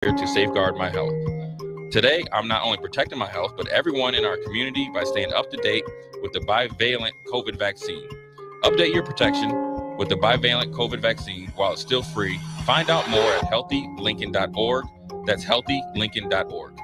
here to safeguard my health. Today, I'm not only protecting my health, but everyone in our community by staying up to date with the bivalent COVID vaccine. Update your protection with the bivalent COVID vaccine while it's still free. Find out more at healthylincoln.org. That's healthylincoln.org.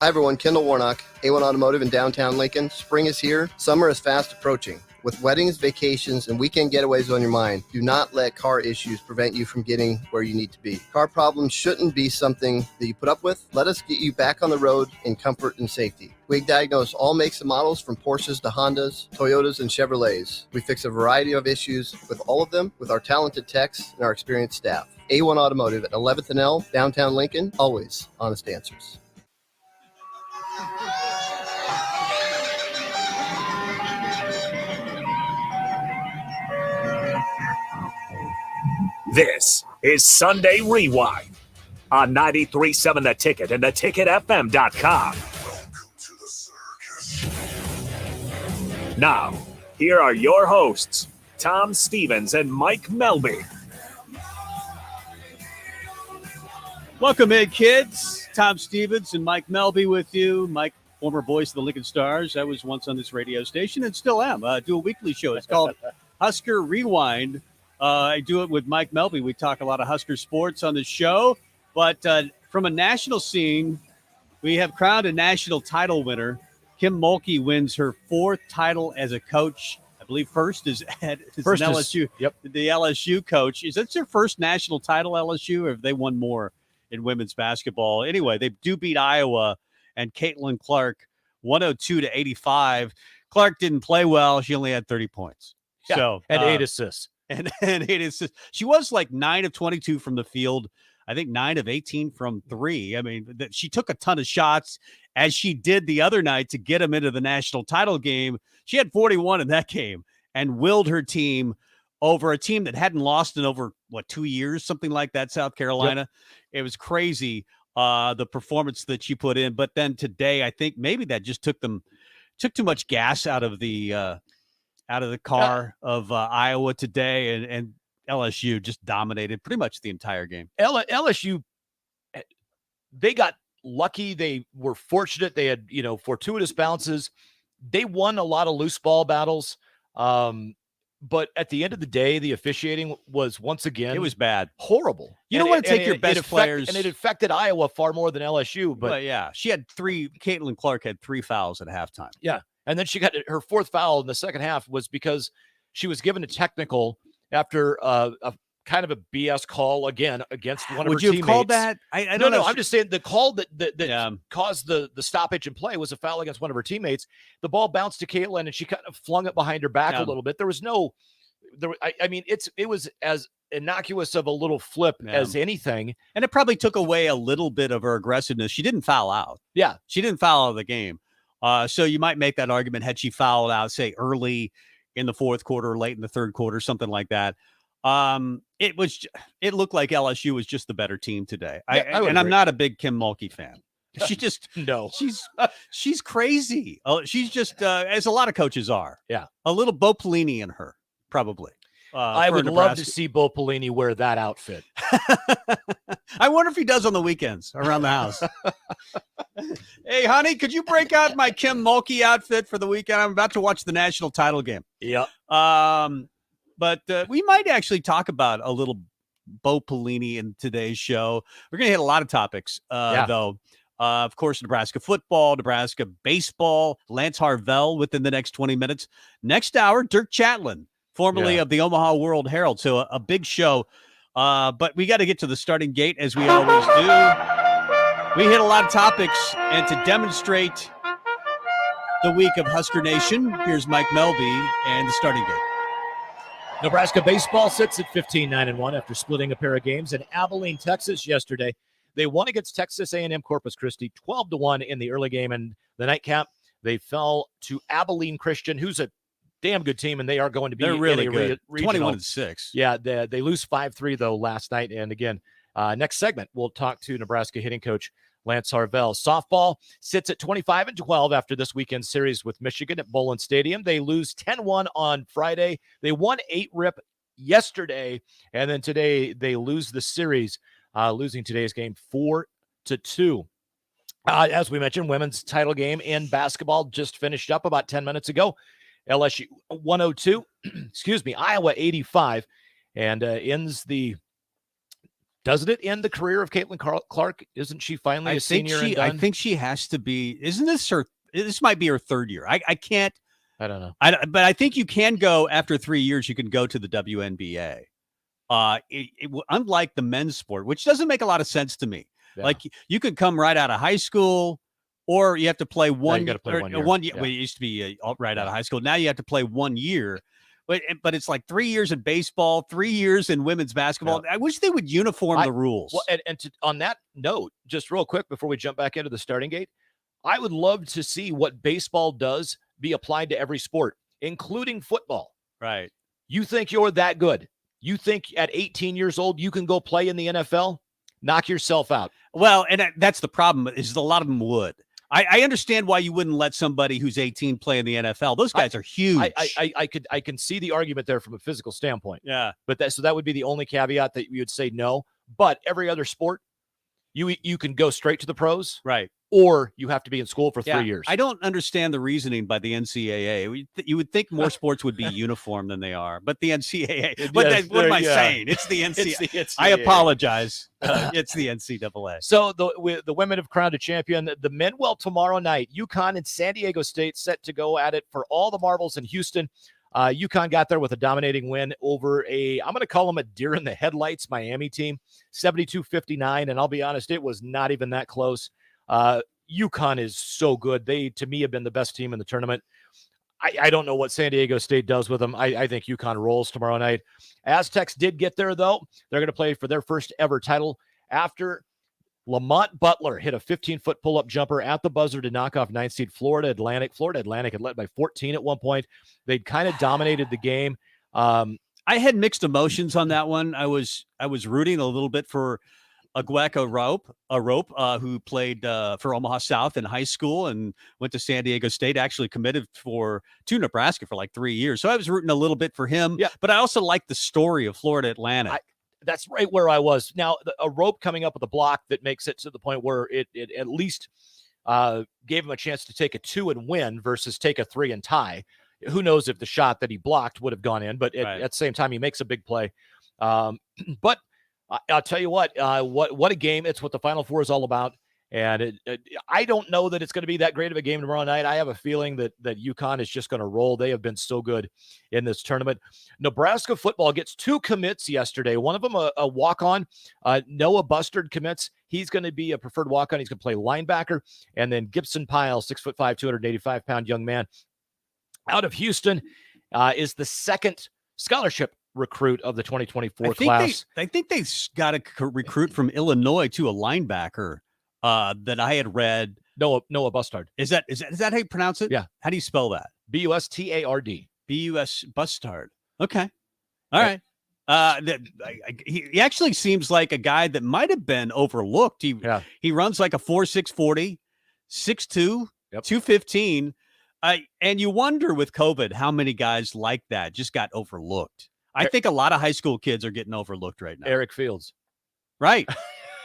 Hi everyone, Kendall Warnock, A1 Automotive in downtown Lincoln. Spring is here, summer is fast approaching. With weddings, vacations, and weekend getaways on your mind, do not let car issues prevent you from getting where you need to be. Car problems shouldn't be something that you put up with. Let us get you back on the road in comfort and safety. We diagnose all makes and models from Porsches to Hondas, Toyotas, and Chevrolets. We fix a variety of issues with all of them with our talented techs and our experienced staff. A1 Automotive at 11th and L, downtown Lincoln, always honest answers. This is Sunday Rewind on 93.7 The Ticket and theticketfm.com. Now, here are your hosts, Tom Stevens and Mike Melby. Welcome in, kids. Tom Stevens and Mike Melby with you. Mike, former voice of the Lincoln Stars. I was once on this radio station and still am. I do a weekly show. It's called Husker Rewind. I do it with Mike Melby. We talk a lot of Husker sports on the show. But from a national scene, we have crowned a national title winner. Kim Mulkey wins her fourth title as a coach. I believe first is LSU. The LSU coach. Is that their first national title, LSU, or have they won more in women's basketball? Anyway, they do beat Iowa and Caitlin Clark 102-85. Clark didn't play well. She only had 30 points. Yeah, So and 8 assists. And 8 assists. She was like 9 of 22 from the field. I think 9 of 18 from 3. I mean, she took a ton of shots, as she did the other night to get them into the national title game. She had 41 in that game and willed her team over a team that hadn't lost in over, 2 years, something like that, South Carolina. Yep. It was crazy, the performance that she put in. But then today, I think maybe that just took too much gas out of the car of Iowa today, and LSU just dominated pretty much the entire game. LSU, they got lucky. They were fortunate. They had, fortuitous bounces. They won a lot of loose ball battles. But at the end of the day, the officiating was once again, it was bad. Horrible. You don't want to take your best players. And it affected Iowa far more than LSU. But yeah, Caitlin Clark had 3 fouls at halftime. Yeah. And then she got her fourth foul in the second half was because she was given a technical after a kind of a BS call again against one of her teammates. Would you have called that? I don't know. I'm just saying the call that caused the stoppage in play was a foul against one of her teammates. The ball bounced to Caitlin and she kind of flung it behind her back a little bit. There was it was as innocuous of a little flip as anything. And it probably took away a little bit of her aggressiveness. She didn't foul out. Yeah. She didn't foul out of the game. So you might make that argument had she fouled out, say, early in the fourth quarter or late in the third quarter, something like that. It looked like LSU was just the better team today. I'm not a big Kim Mulkey fan. She just no. She's crazy. She's just as a lot of coaches are. Yeah, a little Bo Pelini in her probably. I would love to see Bo Pelini wear that outfit. I wonder if he does on the weekends around the house. Hey, honey, could you break out my Kim Mulkey outfit for the weekend? I'm about to watch the national title game. Yeah. But we might actually talk about a little Bo Pelini in today's show. We're going to hit a lot of topics, though. Of course, Nebraska football, Nebraska baseball, Lance Harvell within the next 20 minutes. Next hour, Dirk Chatlin, formerly of the Omaha World Herald. So a big show. But we got to get to the starting gate, as we always do. We hit a lot of topics, and to demonstrate the week of Husker Nation, here's Mike Melby and the starting gate. Nebraska baseball sits at 15-9-1 after splitting a pair of games in Abilene, Texas yesterday. They won against Texas A&M Corpus Christi 12-1 in the early game, and the nightcap, they fell to Abilene Christian, who's a damn good team, and they are going to be really good. 21-6. Yeah, they lose 5-3 though last night. And again, next segment we'll talk to Nebraska hitting coach Lance Harvell. Softball sits at 25-12 after this weekend series with Michigan at Bowlin Stadium. They lose 10-1 on Friday. They won 8 rip yesterday, and then today they lose the series, losing today's game 4-2. As we mentioned, women's title game in basketball just finished up about 10 minutes ago. LSU 102, Iowa 85, and doesn't it end the career of Caitlin Clark? Isn't she finally a senior and done? I think she has to be. Isn't this might be her third year. I can't. I don't know. But I think you can go after 3 years. You can go to the WNBA. Unlike the men's sport, which doesn't make a lot of sense to me. Yeah. Like you could come right out of high school, or you have to play one. You got to play 1 year. 1 year. Yeah. Well, it used to be right out of high school. Now you have to play 1 year. But it's like 3 years in baseball, 3 years in women's basketball. Yeah. I wish they would uniform the rules. Well, on that note, just real quick before we jump back into the starting gate, I would love to see what baseball does be applied to every sport, including football. Right. You think you're that good? You think at 18 years old you can go play in the NFL? Knock yourself out. Well, and that's the problem is a lot of them would. I understand why you wouldn't let somebody who's 18 play in the NFL. Those guys are huge. I can see the argument there from a physical standpoint. Yeah. But that would be the only caveat that you would say no. But every other sport, you can go straight to the pros. Right. Or you have to be in school for 3 years. I don't understand the reasoning by the NCAA. You would think more sports would be uniform than they are, but the NCAA. What am I saying? It's the NCAA. I apologize. It's the NCAA. So the women have crowned a champion. The men will tomorrow night. UConn and San Diego State set to go at it for all the marbles in Houston. UConn got there with a dominating win over I'm going to call them a deer in the headlights Miami team, 72-59. And I'll be honest, it was not even that close. UConn is so good. They, to me, have been the best team in the tournament. I don't know what San Diego State does with them. I think UConn rolls tomorrow night. Aztecs did get there, though. They're going to play for their first ever title after Lamont Butler hit a 15-foot pull-up jumper at the buzzer to knock off 9th seed Florida Atlantic. Florida Atlantic had led by 14 at one point. They'd kind of dominated the game. I had mixed emotions on that one. I was rooting a little bit for Agweka Rope, who played for Omaha South in high school and went to San Diego State, actually committed to Nebraska for like 3 years. So I was rooting a little bit for him, but I also liked the story of Florida Atlantic. That's right where I was. Now, a Rope coming up with a block that makes it to the point where it at least gave him a chance to take a 2 and win versus take a 3 and tie. Who knows if the shot that he blocked would have gone in, but at the same time, he makes a big play. But I'll tell you what a game. It's what the Final Four is all about. And I don't know that it's going to be that great of a game tomorrow night. I have a feeling that UConn is just going to roll. They have been so good in this tournament. Nebraska football gets 2 commits yesterday. One of them a walk-on. Noah Bustard commits. He's going to be a preferred walk-on. He's going to play linebacker. And then Gibson Pyle, 6'5", 285-pound young man out of Houston, is the second scholarship recruit of the 2024 class. I think they got a recruit from Illinois to a linebacker that I had read. Noah Bustard. Is that how you pronounce it? Yeah. How do you spell that? Bustard. Bustard. Okay. All right. He actually seems like a guy that might have been overlooked. He runs like a 4.6 40, 6'2", 215. And you wonder with COVID how many guys like that just got overlooked. I think a lot of high school kids are getting overlooked right now. Eric Fields. Right.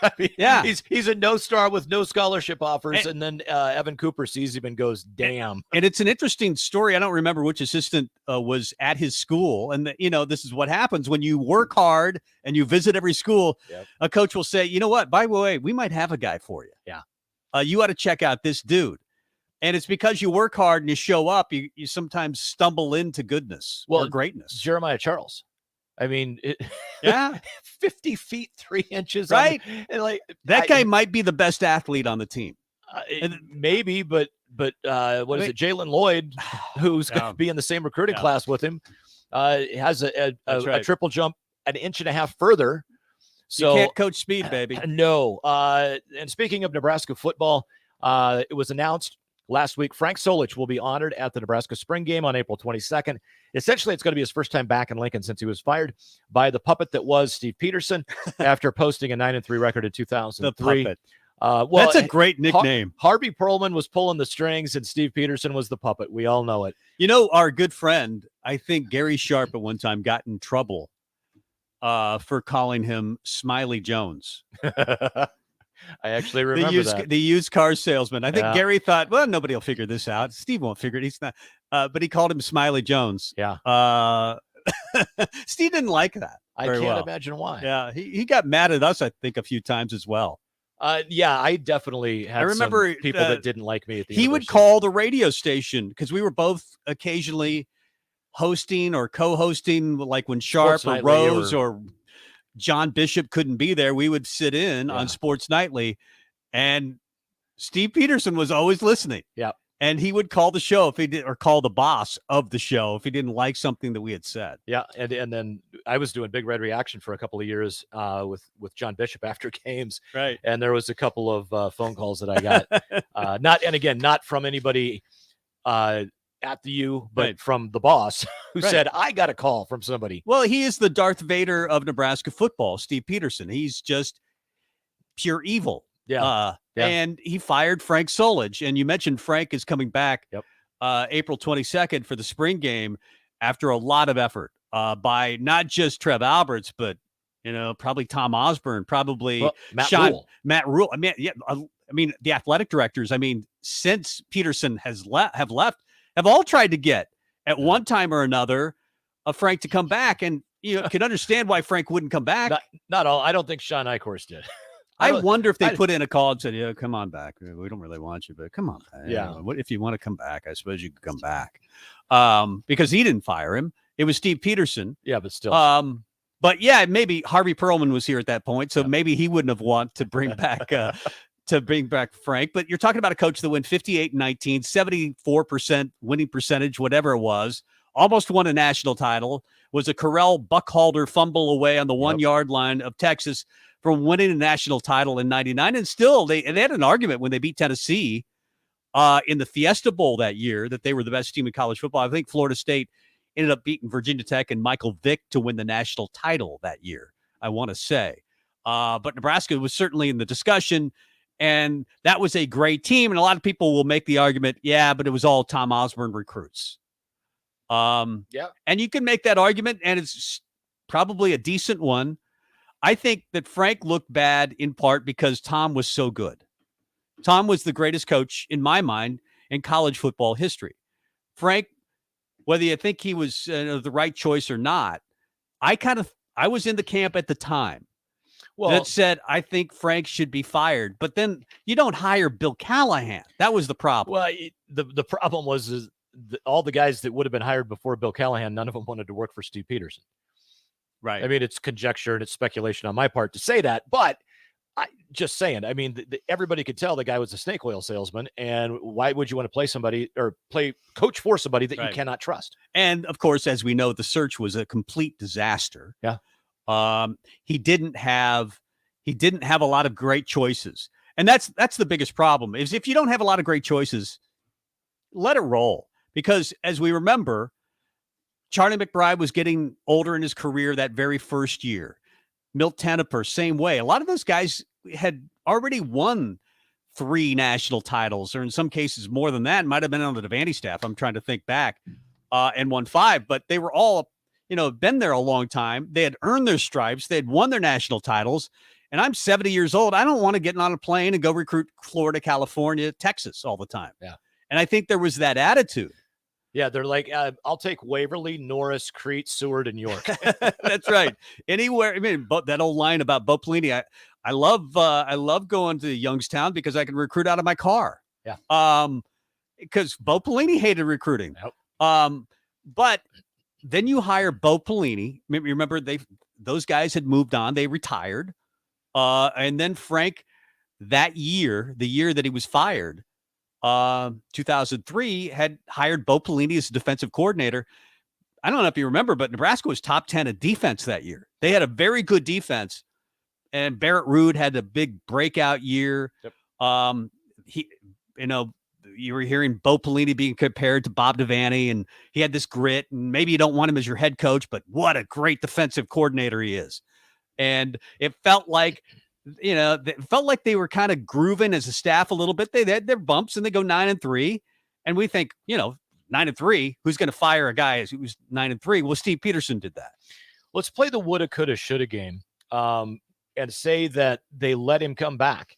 I mean, yeah. He's a no-star with no scholarship offers, and then Evan Cooper sees him and goes, damn. And it's an interesting story. I don't remember which assistant was at his school. And, this is what happens when you work hard and you visit every school. Yep. A coach will say, you know what, by the way, we might have a guy for you. Yeah. You ought to check out this dude. And it's because you work hard and you show up, you sometimes stumble into goodness or greatness. Jeremiah Charles. I mean, 50 feet, 3 inches. Right. That guy might be the best athlete on the team. Maybe, but is it? Jalen Lloyd, who's going to be in the same recruiting class with him, has a triple jump an inch and a half further. So you can't coach speed, baby. No. And speaking of Nebraska football, it was announced last week, Frank Solich will be honored at the Nebraska Spring Game on April 22nd. Essentially, it's going to be his first time back in Lincoln since he was fired by the puppet that was Steve Peterson after posting a 9-3 record in 2003. The puppet. That's a great nickname. Harvey Perlman was pulling the strings, and Steve Peterson was the puppet. We all know it. Our good friend, I think Gary Sharp at one time got in trouble for calling him Smiley Jones. I actually remember that. The used car salesman. I think Yeah. Gary thought, well, nobody will figure this out. Steve won't figure it. He's not. But he called him Smiley Jones. Yeah. Steve didn't like that. I can't imagine why. Yeah, he got mad at us, I think, a few times as well. Yeah, I definitely had remember some people that didn't like me at the He would university. call the radio station because we were both occasionally hosting or co-hosting, like when Sharp Sports or Nightly Rose or John Bishop couldn't be there. We would sit in on Sports Nightly, and Steve Peterson was always listening. Yeah. And he would call the show if he did, or call the boss of the show if he didn't like something that we had said. Yeah, and then I was doing Big Red Reaction for a couple of years with John Bishop after games, right? And there was a couple of phone calls that I got, not from anybody at the U, but from the boss who said I got a call from somebody. Well, he is the Darth Vader of Nebraska football, Steve Peterson. He's just pure evil. Yeah. And he fired Frank Solich. And you mentioned Frank is coming back April 22nd for the spring game after a lot of effort by not just Trev Alberts, but, probably Tom Osborne, probably Matt Rule. I mean, the athletic directors, since Peterson have all tried to get at one time or another Frank to come back. And you can understand why Frank wouldn't come back. Not all. I don't think Sean Eichhorst did. I wonder if they put in a call and said, "Yeah, come on back. We don't really want you, but come on back. Yeah. What if you want to come back? I suppose you could come back." Because he didn't fire him. It was Steve Peterson. Yeah, but still. But yeah, maybe Harvey Perlman was here at that point, so maybe he wouldn't have wanted to bring back Frank. But you're talking about a coach that went 58-19, 74% winning percentage, whatever it was, almost won a national title, was a Correll Buckhalter fumble away on the 1 yard line of Texas from winning a national title in 99. And still, they had an argument when they beat Tennessee in the Fiesta Bowl that year that they were the best team in college football. I think Florida State ended up beating Virginia Tech and Michael Vick to win the national title that year, I want to say. But Nebraska was certainly in the discussion, and that was a great team. And a lot of people will make the argument, but it was all Tom Osborne recruits. And you can make that argument, and it's probably a decent one. I think that Frank looked bad in part because Tom was so good. Tom was the greatest coach, in my mind, in college football history. Frank, whether you think he was the right choice or not, I was in the camp at the time that said, I think Frank should be fired. But then you don't hire Bill Callahan. That was the problem. Well, the problem was all the guys that would have been hired before Bill Callahan, none of them wanted to work for Steve Peterson. Right. I mean, it's conjecture and it's speculation on my part to say that, but just saying, everybody could tell the guy was a snake oil salesman, and why would you want to coach for somebody that you cannot trust? And of course, as we know, the search was a complete disaster. Yeah. He didn't have a lot of great choices. And that's the biggest problem is if you don't have a lot of great choices, let it roll. Because as we remember, Charlie McBride was getting older in his career that very first year. Milt Tenopir, same way. A lot of those guys had already won 3 national titles, or in some cases more than that. Might have been on the Devaney staff. I'm trying to think back, and won 5. But they were all, been there a long time. They had earned their stripes. They had won their national titles. And I'm 70 years old. I don't want to get on a plane and go recruit Florida, California, Texas all the time. Yeah. And I think there was that attitude. Yeah, they're like, I'll take Waverly, Norris, Crete, Seward, and York. That's right. Anywhere. That old line about Bo Pelini. I love going to Youngstown because I can recruit out of my car. Yeah. Because Bo Pelini hated recruiting. Nope. But then you hire Bo Pelini. Remember, those guys had moved on. They retired. And then Frank, that year, the year that he was fired, 2003, had hired Bo Pelini as defensive coordinator. I don't know if you remember, but Nebraska was top 10 in defense that year. They had a very good defense, and Barrett Ruud had a big breakout year. Yep. You were hearing Bo Pelini being compared to Bob Devaney, and he had this grit, and maybe you don't want him as your head coach, but what a great defensive coordinator he is. And it felt like they were kind of grooving as a staff a little bit. They had their bumps and they go 9-3. And we think, 9-3, who's going to fire a guy who's 9-3? Well, Steve Peterson did that. let's play the woulda, coulda, shoulda game, and say that they let him come back.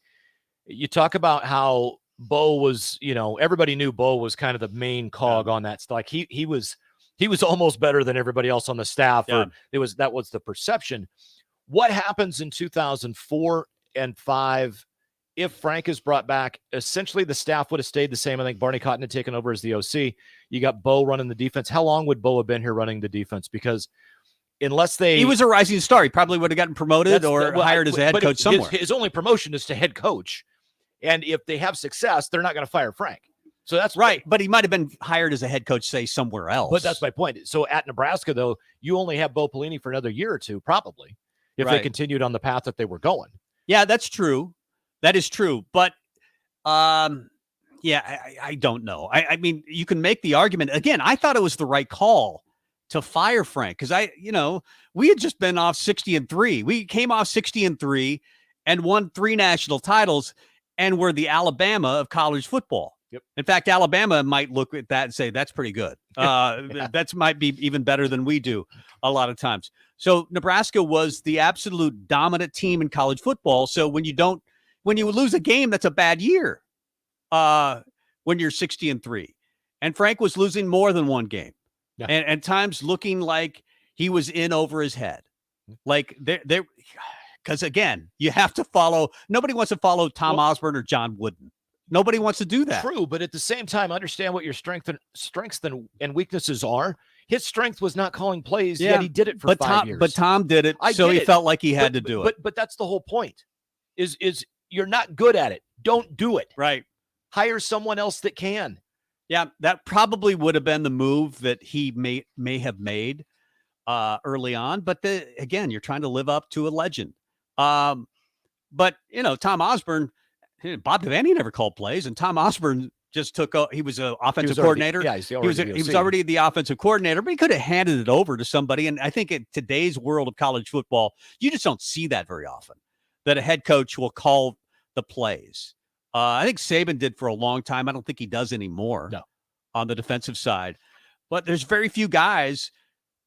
You talk about how Bo was, everybody knew Bo was kind of the main cog on that. Like he was almost better than everybody else on the staff. Yeah. Or that was the perception. What happens in 2004 and 5 if Frank is brought back? Essentially, the staff would have stayed the same. I think Barney Cotton had taken over as the OC. You got Bo running the defense. How long would Bo have been here running the defense? Because unless he was a rising star, he probably would have gotten promoted or hired as a head coach somewhere. His only promotion is to head coach. And if they have success, they're not going to fire Frank. So that's right. But he might have been hired as a head coach, say, somewhere else. But that's my point. So at Nebraska, though, you only have Bo Pelini for another year or two, probably, if they continued on the path that they were going. Yeah, that's true. That is true. But, I don't know. I mean, you can make the argument. Again, I thought it was the right call to fire Frank because we had just been off 60-3. We came off 60-3 and won 3 national titles. And we're the Alabama of college football. Yep. In fact, Alabama might look at that and say, that's pretty good. That might be even better than we do a lot of times. So Nebraska was the absolute dominant team in college football. So when you lose a game, that's a bad year when you're 60-3. And Frank was losing more than one game. Yeah. And times looking like he was in over his head. Like they're because, again, you have to follow. Nobody wants to follow Tom Osborne or John Wooden. Nobody wants to do that. True, but at the same time, understand what your strengths and weaknesses are. His strength was not calling plays, yet he did it for 5 years. But Tom did it, so he felt like he had to do it. But that's the whole point, is you're not good at it. Don't do it. Right. Hire someone else that can. Yeah, that probably would have been the move that he may have made early on. But, again, you're trying to live up to a legend. But Tom Osborne, Bob Devaney never called plays, and Tom Osborne just he was an offensive coordinator. He was already the offensive coordinator, but he could have handed it over to somebody. And I think in today's world of college football, you just don't see that very often, that a head coach will call the plays. I think Saban did for a long time. I don't think he does anymore on the defensive side, but there's very few guys.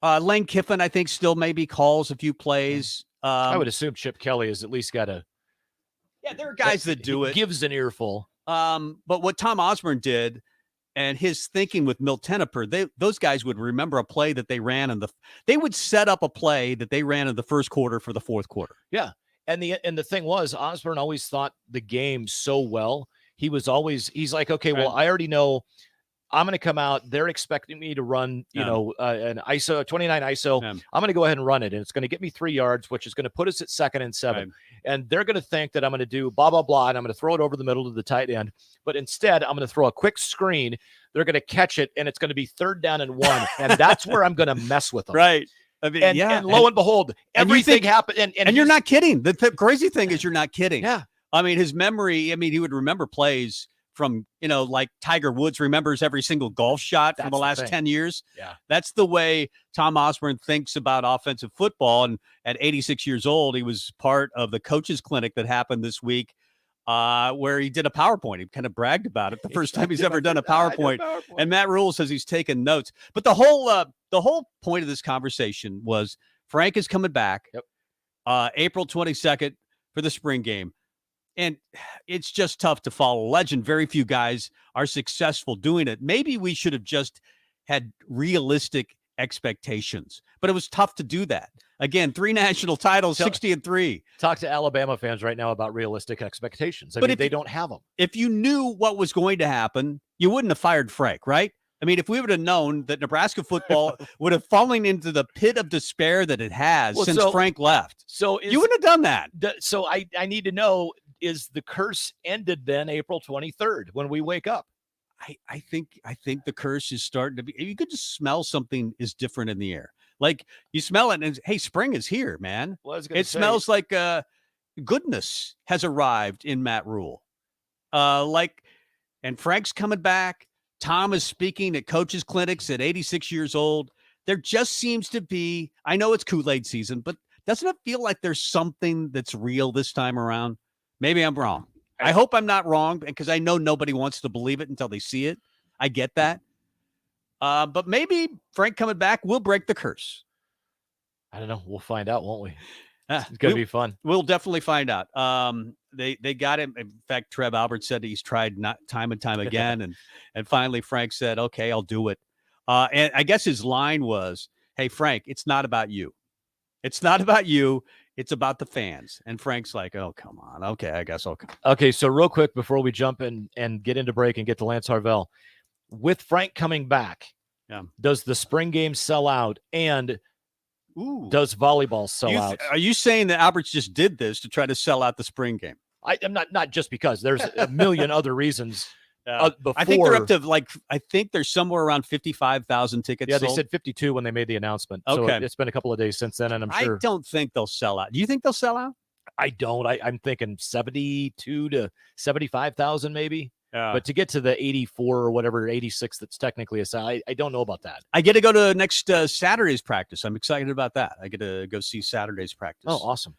Lane Kiffin, I think, still maybe calls a few plays. I would assume Chip Kelly has at least got there are guys that do it. Gives an earful. But what Tom Osborne did and his thinking with Milt Tenopir, those guys would remember a play that they ran they would set up a play that they ran in the first quarter for the fourth quarter. Yeah. And the thing was, Osborne always thought the game so well. He's like, okay, well, I already know I'm going to come out. They're expecting me to run, an ISO, 29 ISO. Yeah. I'm going to go ahead and run it. And it's going to get me 3 yards, which is going to put us at 2nd and 7. Right. And they're going to think that I'm going to do blah, blah, blah. And I'm going to throw it over the middle to the tight end. But instead, I'm going to throw a quick screen. They're going to catch it. And it's going to be 3rd down and 1. And that's where I'm going to mess with them. Right. I mean, and lo and behold, everything happened. And you're not kidding. The crazy thing is you're not kidding. Yeah. I mean, his memory, he would remember plays from, like Tiger Woods remembers every single golf shot from the last 10 years. Yeah. That's the way Tom Osborne thinks about offensive football. And at 86 years old, he was part of the coaches clinic that happened this week where he did a PowerPoint. He kind of bragged about it. The first time he's ever done a PowerPoint. And Matt Rule says he's taken notes. But the whole point of this conversation was Frank is coming back April 22nd for the spring game. And it's just tough to follow a legend. Very few guys are successful doing it. Maybe we should have just had realistic expectations, but it was tough to do that. Again, 3 national titles, 60-3. Talk to Alabama fans right now about realistic expectations. I mean, they don't have them. If you knew what was going to happen, you wouldn't have fired Frank, right? I mean, if we would have known that Nebraska football would have fallen into the pit of despair that it has since Frank left, you wouldn't have done that. So I need to know, is the curse ended then April 23rd when we wake up? I think the curse is starting to be. You could just smell something is different in the air. Like you smell it, and hey, spring is here, man. Well, smells like goodness has arrived in Matt Rule. And Frank's coming back. Tom is speaking at coaches' clinics at 86 years old. There just seems to be. I know it's Kool-Aid season, but doesn't it feel like there's something that's real this time around? Maybe I'm wrong. I hope I'm not wrong because I know nobody wants to believe it until they see it. I get that. But maybe Frank coming back will break the curse. I don't know. We'll find out, won't we? Ah, It's going to be fun. We'll definitely find out. They got him. In fact, Trev Albert said he's tried time and time again, and finally Frank said, "Okay, I'll do it." And I guess his line was, "Hey, Frank, it's not about you. It's not about you. It's about the fans." And Frank's like, "Oh, come on. Okay, I guess I'll come." Okay, so real quick before we jump in and get into break and get to Lance Harvell, with Frank coming back, does the spring game sell out, and does volleyball sell out? Are you saying that Alberts just did this to try to sell out the spring game? I'm not just because there's a million other reasons. Before, I think they're up to I think there's somewhere around 55,000 tickets. Yeah, they sold. said 52 when they made the announcement. Okay. So it's been a couple of days since then, and I'm sure. I don't think they'll sell out. Do you think they'll sell out? I don't. I'm thinking 72 to 75,000 maybe. But to get to the 84 or whatever, 86 that's technically a sell, I don't know about that. I get to go to next Saturday's practice. I'm excited about that. I get to go see Saturday's practice. Oh, awesome.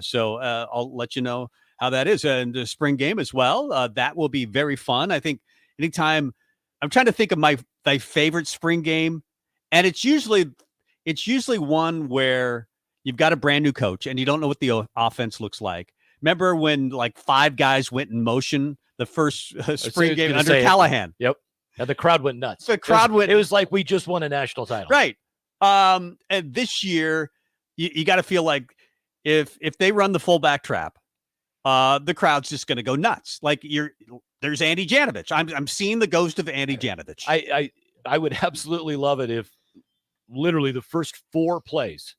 So I'll let you know how that is. And the spring game as well. That will be very fun. I think anytime I'm trying to think of my favorite spring game, and it's usually one where you've got a brand new coach and you don't know what the offense looks like. Remember when like 5 guys went in motion the first spring game under Callahan? Yep. And the crowd went nuts. The crowd went. It was like we just won a national title. Right. And this year, you got to feel like if they run the fullback trap, the crowd's just going to go nuts. Like there's Andy Janovich. I'm seeing the ghost of Andy Janovich. I would absolutely love it if literally the first 4 plays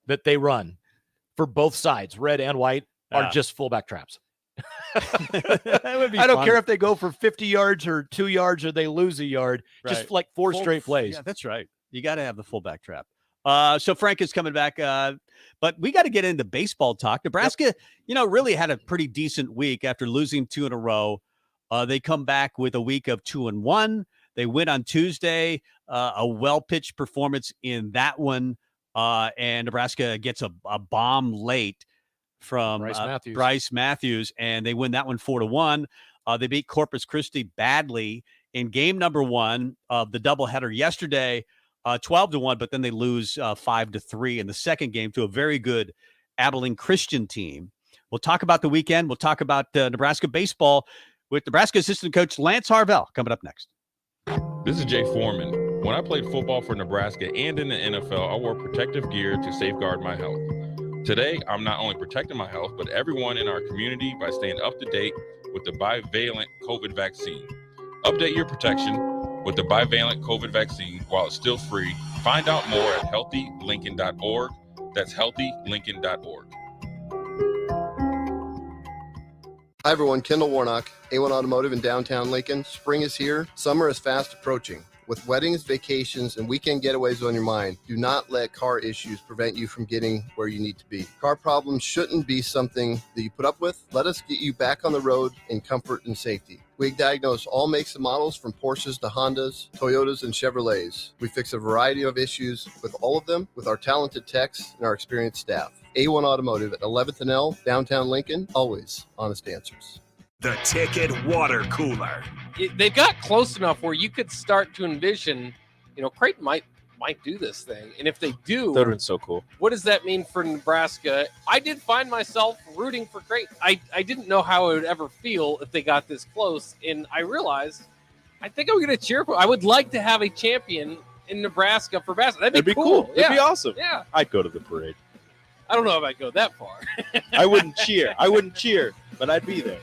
that they run for both sides, red and white, are just fullback traps. That would be I don't fun. care if they go for 50 yards or 2 yards or they lose a yard. Right. Just like 4 straight plays. Yeah, that's right. You got to have the fullback trap. So Frank is coming back, but we got to get into baseball talk. Nebraska, really had a pretty decent week after losing 2 in a row. They come back with a week of 2-1. They win on Tuesday, a well-pitched performance in that one, and Nebraska gets a bomb late from Bryce Matthews, and they win that one 4-1. They beat Corpus Christi badly in game number 1 of the doubleheader yesterday, 12-1, but then they lose 5-3 in the second game to a very good Abilene Christian team. We'll talk about the weekend. We'll talk about Nebraska baseball with Nebraska assistant coach Lance Harvell coming up next. This is Jay Foreman. When I played football for Nebraska and in the NFL, I wore protective gear to safeguard my health. Today, I'm not only protecting my health, but everyone in our community by staying up to date with the bivalent COVID vaccine. Update your protection with the bivalent COVID vaccine while it's still free. Find out more at healthylincoln.org. That's healthylincoln.org. Hi everyone, Kendall Warnock, A1 Automotive in downtown Lincoln. Spring is here. Summer is fast approaching. With weddings, vacations, and weekend getaways on your mind, do not let car issues prevent you from getting where you need to be. Car problems shouldn't be something that you put up with. Let us get you back on the road in comfort and safety. We diagnose all makes and models from Porsches to Hondas, Toyotas, and Chevrolets. We fix a variety of issues with all of them with our talented techs and our experienced staff. A1 Automotive at 11th and L, downtown Lincoln, always honest answers. The Ticket Water Cooler. They got close enough where you could start to envision, Creighton might do this thing. And if they do, that would have been so cool. What does that mean for Nebraska? I did find myself rooting for Creighton. I didn't know how it would ever feel if they got this close. And I realized, I think I'm going to cheer for. I would like to have a champion in Nebraska for basketball. That'd be cool. That'd be awesome. Yeah. I'd go to the parade. I don't know if I'd go that far. I wouldn't cheer, but I'd be there.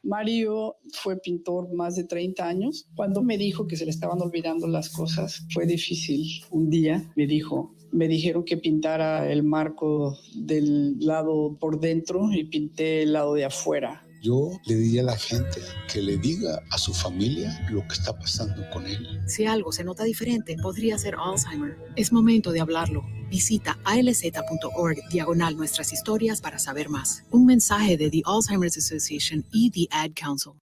Mario fue pintor más de 30 años. Cuando me dijo que se le estaban olvidando las cosas, fue difícil. Un día me dijeron que pintara el marco del lado por dentro y pinté el lado de afuera. Yo le diría a la gente que le diga a su familia lo que está pasando con él. Si algo se nota diferente, podría ser Alzheimer. Es momento de hablarlo. Visita alz.org/nuestras historias para saber más. Un mensaje de The Alzheimer's Association y The Ad Council.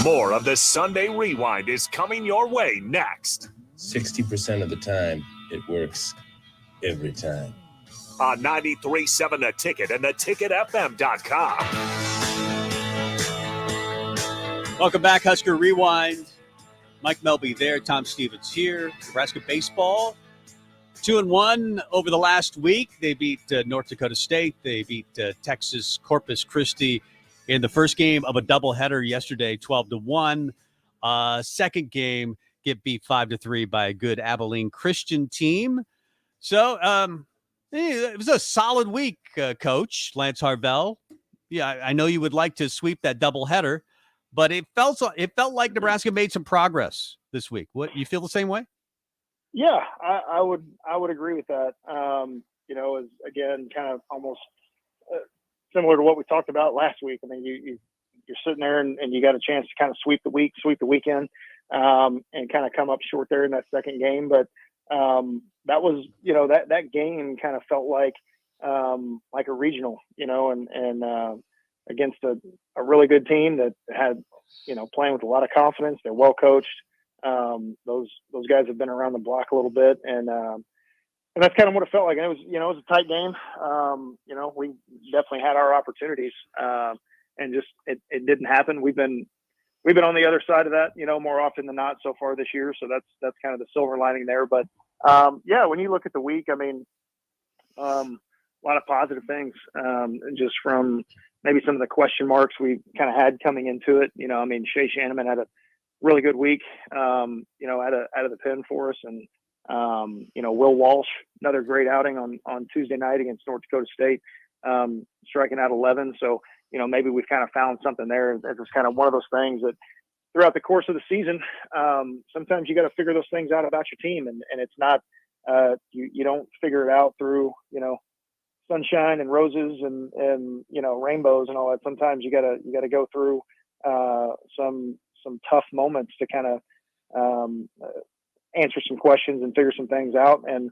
More of the Sunday Rewind is coming your way next. 60% of the time, it works every time. On 93.7 The Ticket and theticketfm.com. Welcome back, Husker Rewind. Mike Melby there, Tom Stevens here. Nebraska baseball, 2-1 over the last week. They beat North Dakota State. They beat Texas Corpus Christi in the first game of a doubleheader yesterday, 12-1. Second game, get beat 5-3 by a good Abilene Christian team. So it was a solid week, Coach Lance Harvell. Yeah, I know you would like to sweep that doubleheader, but it felt like Nebraska made some progress this week. What, you feel the same way? Yeah, I would agree with that. As again, kind of almost similar to what we talked about last week. I mean, you're sitting there and you got a chance to kind of sweep the weekend, and kind of come up short there in that second game. But that was, that game kind of felt like a regional, and against a really good team that had, playing with a lot of confidence. They're well coached. Those guys have been around the block a little bit, and that's kind of what it felt like. And it was a tight game. We definitely had our opportunities, and just it didn't happen. We've been on the other side of that, more often than not so far this year. So that's kind of the silver lining there. But when you look at the week, I mean, a lot of positive things, just from maybe some of the question marks we kind of had coming into it. I mean, Shea Shanneman had a really good week, out of the pen for us. And, Will Walsh, another great outing on Tuesday night against North Dakota State, striking out 11. So, maybe we've kind of found something there. It's just kind of one of those things that throughout the course of the season, sometimes you got to figure those things out about your team. And it's not, you don't figure it out through, sunshine and roses and rainbows and all that. Sometimes you gotta go through, some tough moments to kind of answer some questions and figure some things out. And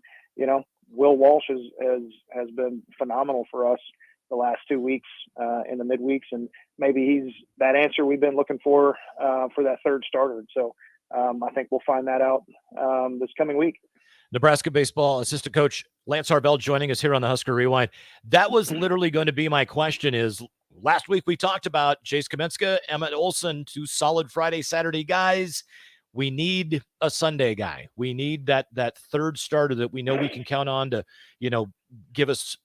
Will Walsh has been phenomenal for us the last 2 weeks in the midweeks, and maybe he's that answer we've been looking for that third starter. So I think we'll find that out this coming week. Nebraska baseball assistant coach Lance Harvell joining us here on the Husker Rewind. That was literally going to be my question. Is last week we talked about Jace Kaminska, Emmett Olson, two solid Friday, Saturday guys. We need a Sunday guy. We need that third starter that we know we can count on to, give us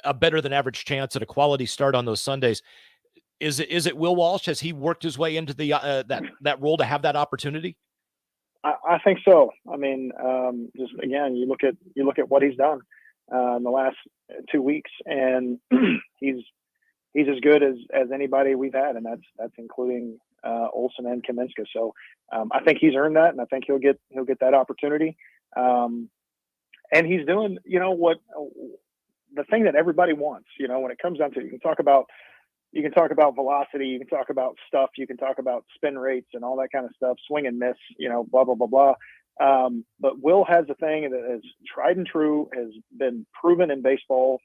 a better than average chance at a quality start on those Sundays. Is it Will Walsh? Has he worked his way into the that role to have that opportunity? I think so. I mean, just again, you look at what he's done in the last 2 weeks, and he's as good as anybody we've had, and that's including Olson and Kaminska. So I think he's earned that, and I think he'll get that opportunity. And he's doing, what the thing that everybody wants. When it comes down to it, you can talk about velocity, you can talk about stuff, you can talk about spin rates and all that kind of stuff, swing and miss, blah, blah, blah, blah. But Will has a thing that is tried and true, has been proven in baseball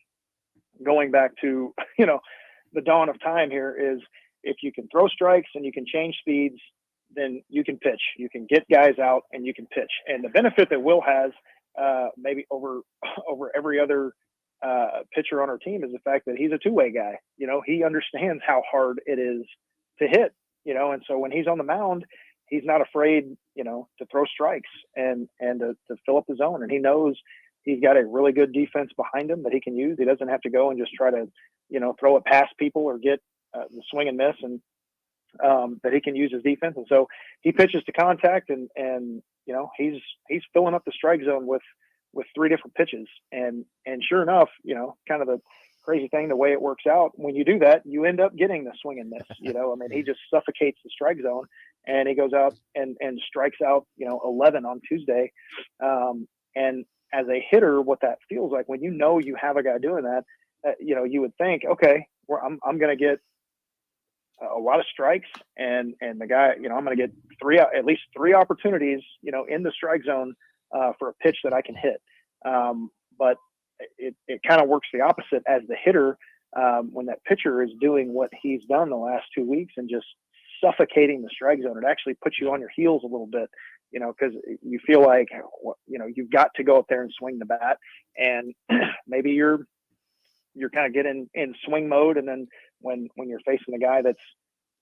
going back to, the dawn of time here, is if you can throw strikes and you can change speeds, then you can pitch. You can get guys out and you can pitch. And the benefit that Will has, maybe over every other pitcher on our team, is the fact that he's a two-way guy. He understands how hard it is to hit, and so when he's on the mound, he's not afraid, to throw strikes and to fill up the zone. And he knows he's got a really good defense behind him that he can use. He doesn't have to go and just try to, throw it past people or get the swing and miss, and that he can use his defense. And so he pitches to contact, and he's filling up the strike zone with 3 different pitches. And sure enough, kind of the crazy thing, the way it works out, when you do that, you end up getting the swing and miss. I mean, he just suffocates the strike zone, and he goes out and strikes out, 11 on Tuesday. And as a hitter, what that feels like when you have a guy doing that, you would think, okay, I'm going to get a lot of strikes, and the guy, I'm going to get at least three opportunities, in the strike zone for a pitch that I can hit. But it kind of works the opposite as the hitter, when that pitcher is doing what he's done the last 2 weeks and just suffocating the strike zone. It actually puts you on your heels a little bit, because you feel like, you've got to go up there and swing the bat, and maybe you're kind of getting in swing mode. And then when you're facing a guy that's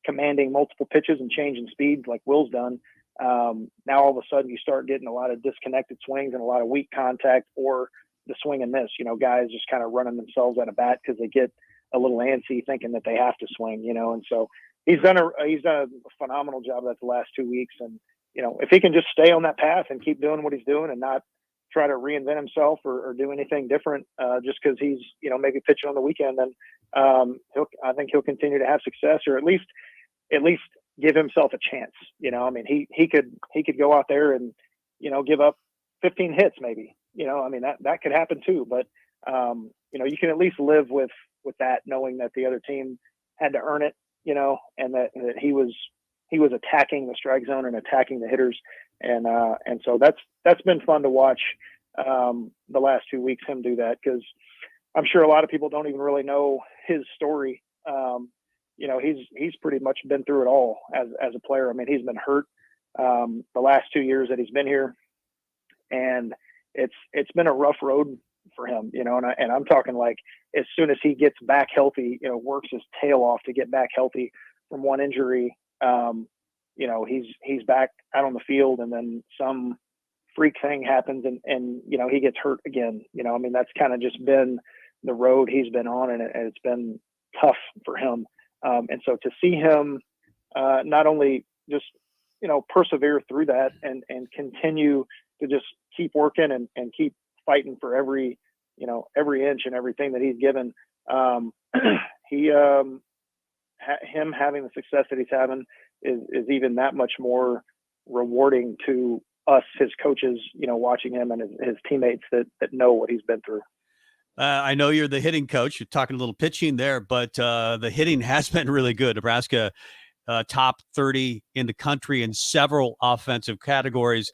commanding multiple pitches and changing speeds like Will's done, Now all of a sudden you start getting a lot of disconnected swings and a lot of weak contact, or the swing and miss. Guys just kind of running themselves out of bat because they get a little antsy thinking that they have to swing. And so he's done a phenomenal job that the last 2 weeks. And if he can just stay on that path and keep doing what he's doing and not try to reinvent himself or do anything different just because he's maybe pitching on the weekend, then I think he'll continue to have success, or at least give himself a chance. He could go out there and give up 15 hits maybe. That could happen too. But you can at least live with that, knowing that the other team had to earn it, and that he was attacking the strike zone and attacking the hitters, and so that's been fun to watch the last 2 weeks, him do that, because I'm sure a lot of people don't even really know his story. He's pretty much been through it all as a player. He's been hurt the last 2 years that he's been here, and it's been a rough road for him, and I'm talking like as soon as he gets back healthy, works his tail off to get back healthy from one injury, he's back out on the field, and then some freak thing happens and he gets hurt again. That's kind of just been the road he's been on, and it's been tough for him. And so to see him not only just, persevere through that and continue to just keep working and keep fighting for every inch and everything that he's given, him having the success that he's having is even that much more rewarding to us, his coaches, watching him and his teammates that know what he's been through. I know you're the hitting coach. You're talking a little pitching there, but the hitting has been really good. Nebraska top 30 in the country in several offensive categories.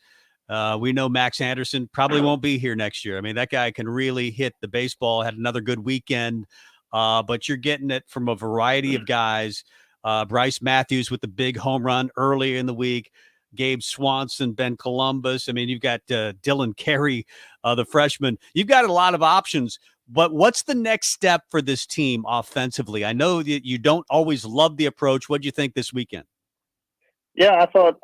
We know Max Anderson probably won't be here next year. That guy can really hit the baseball, had another good weekend, but you're getting it from a variety of guys. Bryce Matthews with the big home run earlier in the week. Gabe Swanson, Ben Columbus. You've got Dylan Carey, the freshman. You've got a lot of options, but what's the next step for this team offensively? I know that you don't always love the approach. What do you think this weekend? Yeah, I thought,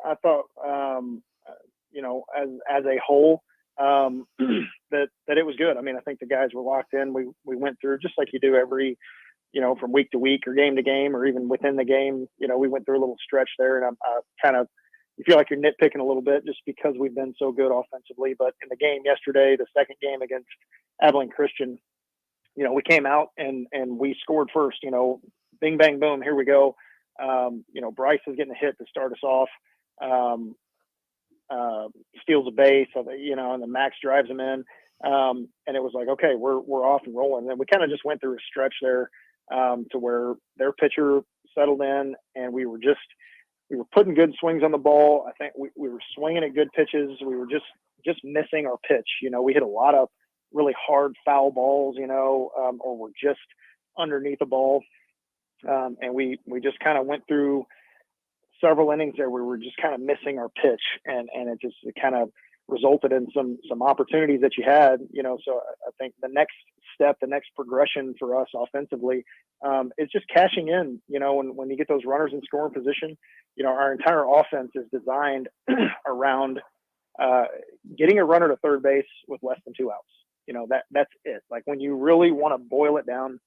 as a whole, that it was good. I think the guys were locked in. We went through just like you do every, from week to week or game to game, or even within the game, we went through a little stretch there, and I kind of, you feel like you're nitpicking a little bit just because we've been so good offensively. But in the game yesterday, the second game against Abilene Christian, we came out and we scored first, bing, bang, boom, here we go. Bryce is getting a hit to start us off, steals a base, and then Max drives him in. And it was like, okay, we're off and rolling. And then we kind of just went through a stretch there to where their pitcher settled in, and we were putting good swings on the ball. I think we were swinging at good pitches. We were just missing our pitch. We hit a lot of really hard foul balls, or we're just underneath the ball. And we just kind of went through several innings there where we were just kind of missing our pitch, and it kind of resulted in some opportunities that you had, so I think the next step, the next progression for us offensively, is just cashing in, when you get those runners in scoring position. Our entire offense is designed around getting a runner to third base with less than 2 outs. That's it. Like, when you really want to boil it down,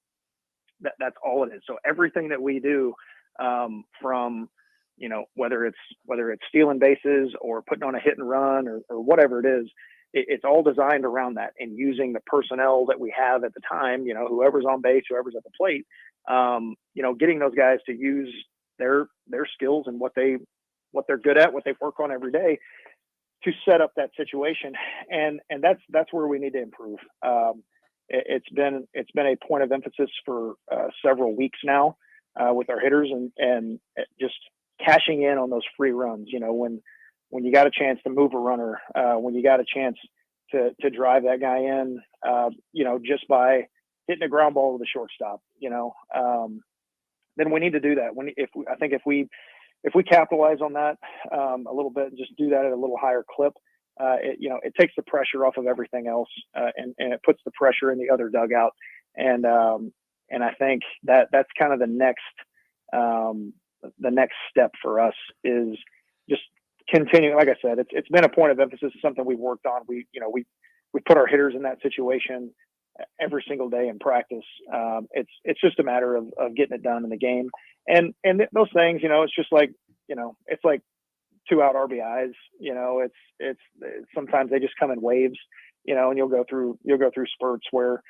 that's all it is. So everything that we do, from whether it's stealing bases or putting on a hit and run or whatever it is, it's all designed around that, and using the personnel that we have at the time, whoever's on base, whoever's at the plate, getting those guys to use their skills and what they're good at, what they work on every day, to set up that situation. And that's where we need to improve. It's been a point of emphasis for several weeks now with our hitters, and just cashing in on those free runs, when you got a chance to move a runner, when you got a chance to drive that guy in, just by hitting a ground ball with a shortstop, then we need to do that. If we capitalize on that a little bit and just do that at a little higher clip, it takes the pressure off of everything else, and it puts the pressure in the other dugout. And I think that's kind of the next step for us, is just continuing, like I said, it's been a point of emphasis, something we've worked on. We put our hitters in that situation every single day in practice. It's just a matter of getting it done in the game. And those things, it's just like, it's like 2 out RBIs, it's sometimes they just come in waves, and you'll go through spurts where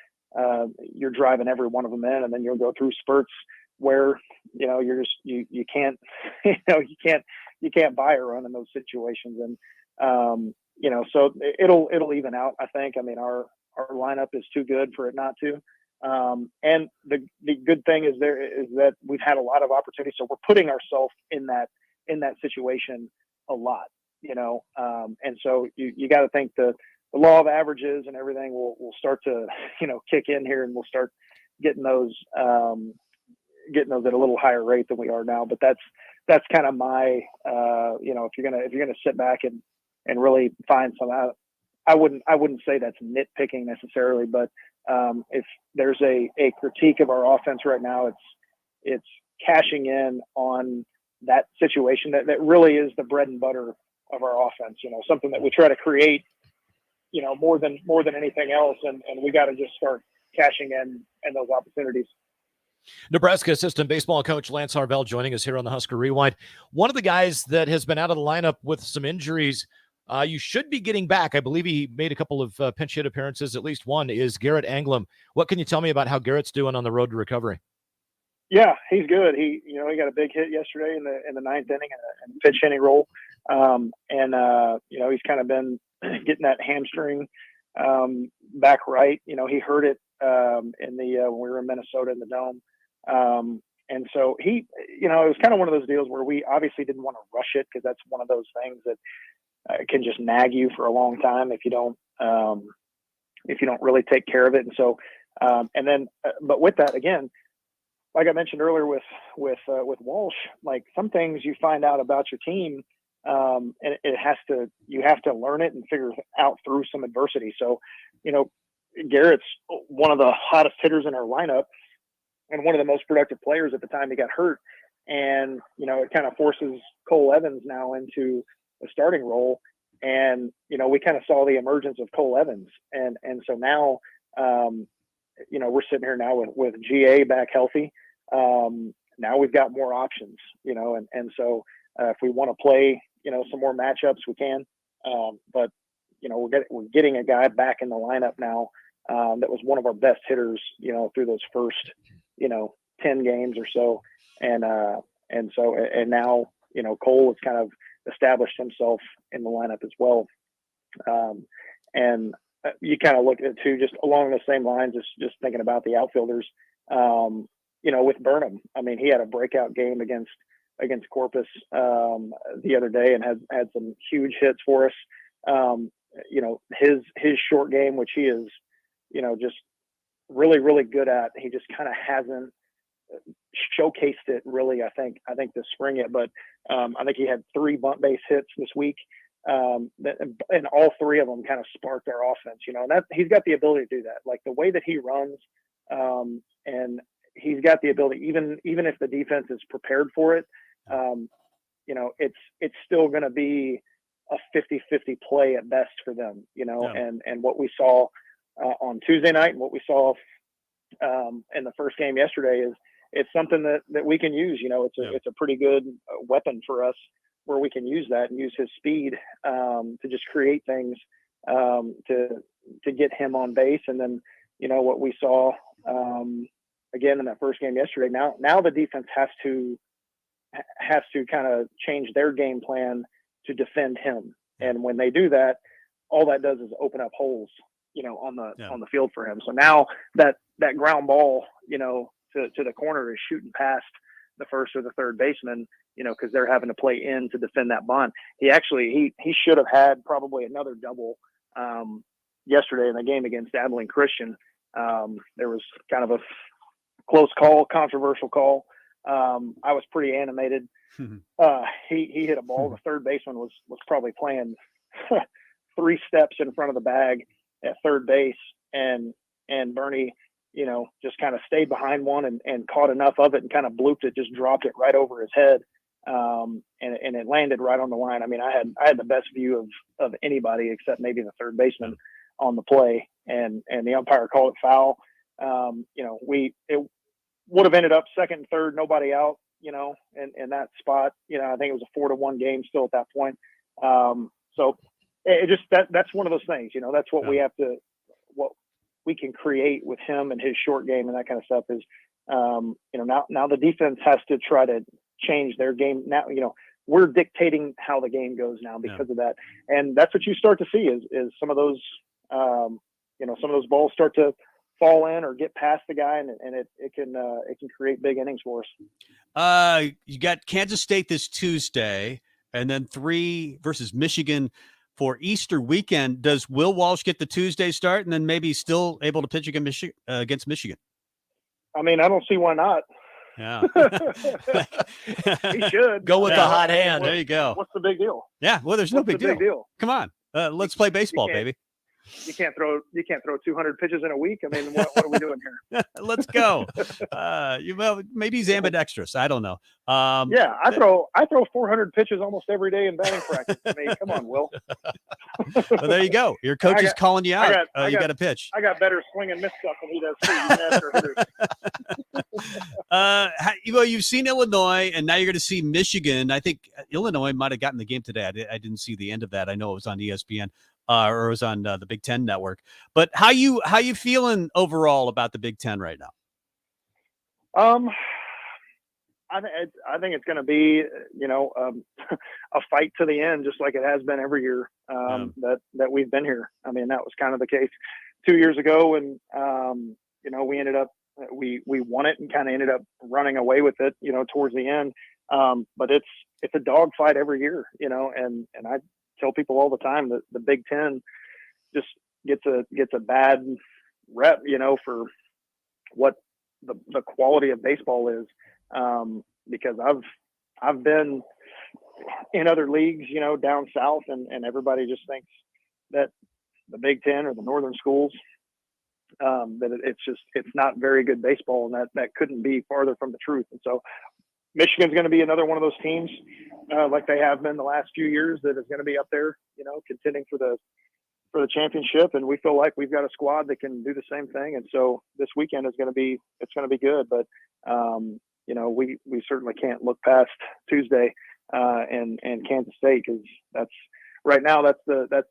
you're driving every one of them in, and then you'll go through spurts where, you're just, you can't, you can't buy a run in those situations. And, so it'll even out, I think. I mean, our lineup is too good for it not to. And the good thing is that we've had a lot of opportunities. So we're putting ourselves in that situation a lot, and so you got to think the law of averages and everything will start to, kick in here, and we'll start getting those at a little higher rate than we are now. But that's kind of my, if you're gonna sit back and really find some out, I wouldn't say that's nitpicking necessarily, but if there's a critique of our offense right now, it's cashing in on that situation that really is the bread and butter of our offense, something that we try to create, more than anything else. And we got to just start cashing in those opportunities. Nebraska assistant baseball coach Lance Harvell joining us here on the Husker Rewind. One of the guys that has been out of the lineup with some injuries, you should be getting back. I believe he made a couple of pinch hit appearances. At least one is Garrett Anglem. What can you tell me about how Garrett's doing on the road to recovery? Yeah, he's good. He got a big hit yesterday in the ninth inning and pitch hitting role. He's kind of been getting that hamstring back right. He hurt it when we were in Minnesota in the Dome. And so he, it was kind of one of those deals where we obviously didn't want to rush it, because that's one of those things that can just nag you for a long time if you don't really take care of it. And so, but with that, again, like I mentioned earlier with Walsh, like some things you find out about your team, and you have to learn it and figure it out through some adversity. So, Garrett's one of the hottest hitters in our lineup and one of the most productive players at the time he got hurt. And, it kind of forces Cole Evans now into a starting role. And, we kind of saw the emergence of Cole Evans. And so now, we're sitting here now with GA back healthy. Now we've got more options, and so if we want to play, some more matchups, we can. But we're getting a guy back in the lineup now that was one of our best hitters, through those first 10 games or so, and now Cole has kind of established himself in the lineup as well. And you kind of look at it too, just along the same lines, just thinking about the outfielders. With Burnham, I mean, he had a breakout game against Corpus the other day and had some huge hits for us. His short game, which he is, just really, really good at. He just kind of hasn't showcased it really, I think this spring yet. But I think he had 3 bunt base hits this week. And all 3 of them kind of sparked our offense, and that he's got the ability to do that. Like the way that he runs, and he's got the ability, even if the defense is prepared for it, it's still going to be a 50-50 play at best for them, and what we saw on Tuesday night and what we saw in the first game yesterday it's something that we can use. It's a pretty good weapon for us where we can use that and use his speed to just create things to get him on base. And then, what we saw again in that first game yesterday, now the defense has to kind of change their game plan to defend him. And when they do that, all that does is open up holes, on the field for him. So now that ground ball, to the corner is shooting past the first or the third baseman, because they're having to play in to defend that bunt. He should have had probably another double yesterday in the game against Abilene Christian. There was kind of a close call, controversial call. I was pretty animated. He hit a ball. The third baseman was probably playing 3 steps in front of the bag at third base, and Bernie, just kind of stayed behind one and caught enough of it and kind of blooped it, just dropped it right over his head. and it landed right on the line. I mean, I had the best view of anybody except maybe the third baseman on the play, and the umpire called it foul. It would have ended up second and third, nobody out, in that spot. I think it was a 4-1 game still at that point. So it just, that's one of those things, that's what we have to, what we can create with him and his short game and that kind of stuff is, now the defense has to try to change their game. Now, we're dictating how the game goes now because of that. And that's what you start to see is some of those, some of those balls start to fall in or get past the guy, and it can create big innings for us. You got Kansas State this Tuesday, and then 3 versus Michigan for Easter weekend. Does Will Walsh get the Tuesday start, and then maybe still able to pitch against Michigan? I mean, I don't see why not. Yeah, he should go with the hot hand. There you go. What's the big deal? Yeah, well, there's no big deal. Come on, let's play baseball, baby. You can't throw 200 pitches in a week. I mean, what are we doing here? Let's go. Maybe he's ambidextrous. I don't know. Yeah, I throw 400 pitches almost every day in batting practice. I mean, come on, Will. Well, there you go. Your coach is calling you out. You got to pitch. I got better swing and miss stuff than he does too. You've seen Illinois, and now you're going to see Michigan. I think Illinois might have gotten the game today. I didn't see the end of that. I know it was on ESPN. Or it was on the Big Ten network. But how you feeling overall about the Big Ten right now? I think it's going to be a fight to the end, just like it has been every year that we've been here. I mean, that was kind of the case 2 years ago, and we ended up we won it and kind of ended up running away with it, towards the end. But it's a dogfight every year, and I tell people all the time that the Big Ten just gets a bad rep, for what the quality of baseball is. Because I've been in other leagues, down south, and everybody just thinks that the Big Ten or the northern schools, that it's not very good baseball, and that couldn't be farther from the truth. And so Michigan's going to be another one of those teams, like they have been the last few years, that is going to be up there, contending for the championship. And we feel like we've got a squad that can do the same thing. And so this weekend it's going to be good. But we certainly can't look past Tuesday and Kansas State, because that's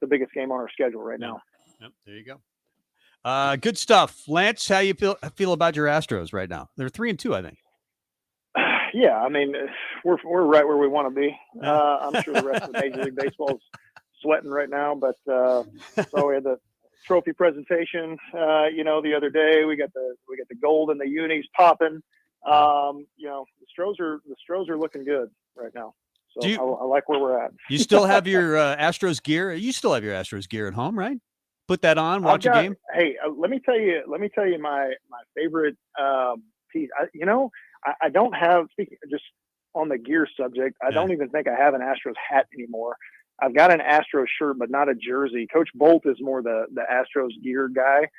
the biggest game on our schedule right now. Yep, there you go. Good stuff, Lance. How you feel about your Astros right now? They're 3-2, I think. Yeah, I mean, we're right where we want to be. I'm sure the rest of Major League Baseball's sweating right now, but so we had the trophy presentation, the other day. We got the gold and the unis popping. The Stros are looking good right now. So I like where we're at. You still have your Astros gear? You still have your Astros gear at home, right? Put that on, watch a game. Hey, let me tell you my favorite piece. I don't have, speaking just on the gear subject, I don't even think I have an Astros hat anymore. I've got an Astros shirt, but not a jersey. Coach Bolt is more the Astros gear guy.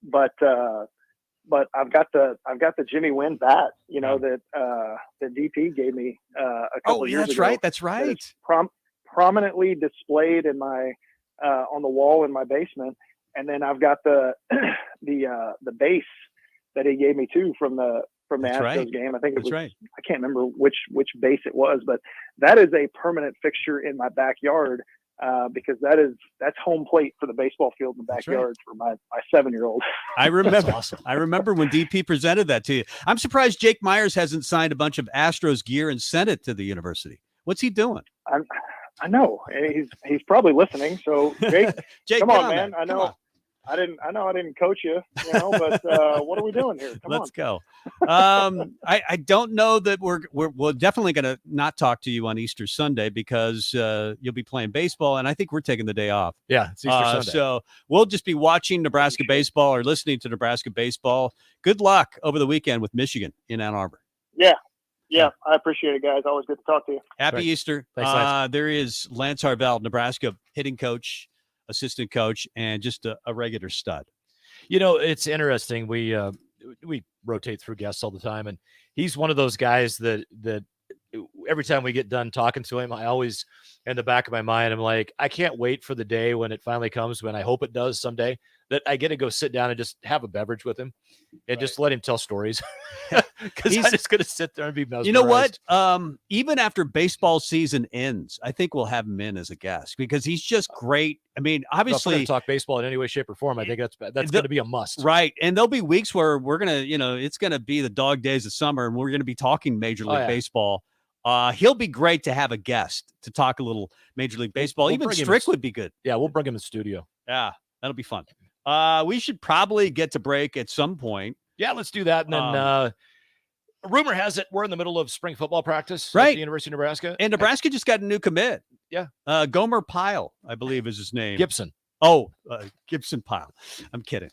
But I've got the Jimmy Wynn bat, that the DP gave me a couple years ago. That's right. It's prominently displayed in my on the wall in my basement. And then I've got the base that he gave me too from the Astros game. I think it was, I can't remember which base it was, but that is a permanent fixture in my backyard, because that's home plate for the baseball field in the backyard for my 7-year-old. I remember. Awesome. I remember when DP presented that to you. I'm surprised Jake Myers hasn't signed a bunch of Astros gear and sent it to the university. What's he doing? I know he's probably listening. So Jake, come on, man. I know. I didn't coach you, but what are we doing here? Let's go. I don't know that we're definitely going to not talk to you on Easter Sunday, because you'll be playing baseball, and I think we're taking the day off. Yeah, it's Easter Sunday. So we'll just be watching Nebraska baseball or listening to Nebraska baseball. Good luck over the weekend with Michigan in Ann Arbor. Yeah, I appreciate it, guys. Always good to talk to you. Happy Easter. Thanks, there is Lance Harvell, Nebraska hitting coach, assistant coach, and just a regular stud. It's interesting. We rotate through guests all the time, and he's one of those guys that every time we get done talking to him, I always, in the back of my mind, I'm like, I can't wait for the day when it finally comes, when I hope it does someday, that I get to go sit down and just have a beverage with him and just let him tell stories. Because I'm just going to sit there and be mesmerized. You know what? Even after baseball season ends, I think we'll have him in as a guest because he's just great. I mean, obviously, if we're gonna talk baseball in any way, shape, or form, I think that's going to be a must. Right. And there'll be weeks where we're going to, it's going to be the dog days of summer and we're going to be talking Major League Baseball. He'll be great to have a guest to talk a little Major League Baseball. We'll Even Strick would be good. Yeah, we'll bring him in the studio. Yeah, that'll be fun. We should probably get to break at some point. Yeah, let's do that. And then rumor has it we're in the middle of spring football practice right at the University of Nebraska. And Nebraska just got a new commit. Yeah. Gomer Pyle, I believe is his name. Gibson. Oh, Gibson Pyle. I'm kidding.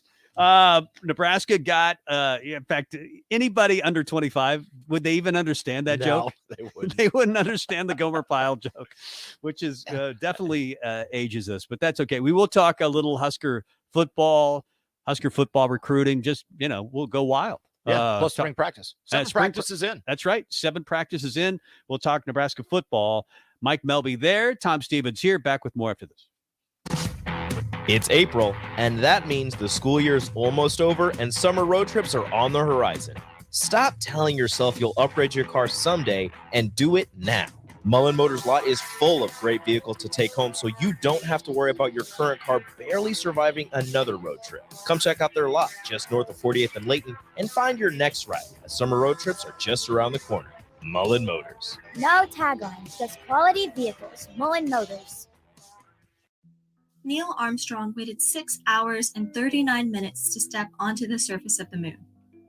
Nebraska got, in fact, anybody under 25, would they even understand that joke? They wouldn't. They wouldn't understand the Gomer Pyle joke, which is definitely ages us, but that's okay. We will talk a little Husker football recruiting. Just, we'll go wild. Yeah, plus spring practice. Seven practices in. That's right. 7 practices in. We'll talk Nebraska football. Mike Melby there. Tom Stevens here. Back with more after this. It's April, and that means the school year's almost over and summer road trips are on the horizon. Stop telling yourself you'll upgrade your car someday and do it now. Mullen Motors lot is full of great vehicles to take home, so you don't have to worry about your current car barely surviving another road trip. Come check out their lot just north of 48th and Layton and find your next ride, as summer road trips are just around the corner. Mullen Motors. No taglines, just quality vehicles. Mullen Motors. Neil Armstrong waited 6 hours and 39 minutes to step onto the surface of the moon.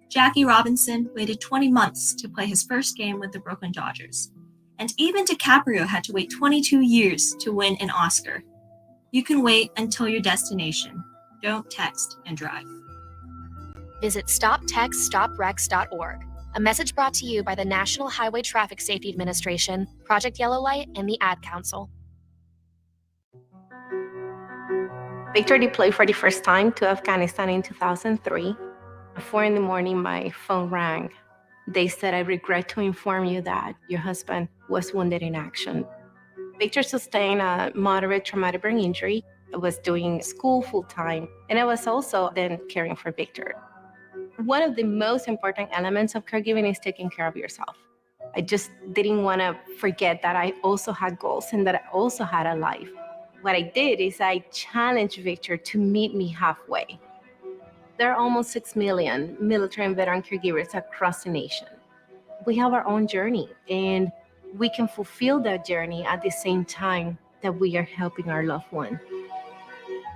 Jackie Robinson waited 20 months to play his first game with the Brooklyn Dodgers. And even DiCaprio had to wait 22 years to win an Oscar. You can wait until your destination. Don't text and drive. Visit StopTextStopWrecks.org. A message brought to you by the National Highway Traffic Safety Administration, Project Yellow Light, and the Ad Council. Victor deployed for the first time to Afghanistan in 2003. At 4 a.m, my phone rang. They said, "I regret to inform you that your husband was wounded in action." Victor sustained a moderate traumatic brain injury. I was doing school full-time, and I was also then caring for Victor. One of the most important elements of caregiving is taking care of yourself. I just didn't want to forget that I also had goals and that I also had a life. What I did is I challenged Victor to meet me halfway. There are almost 6 million military and veteran caregivers across the nation. We have our own journey, and we can fulfill that journey at the same time that we are helping our loved one.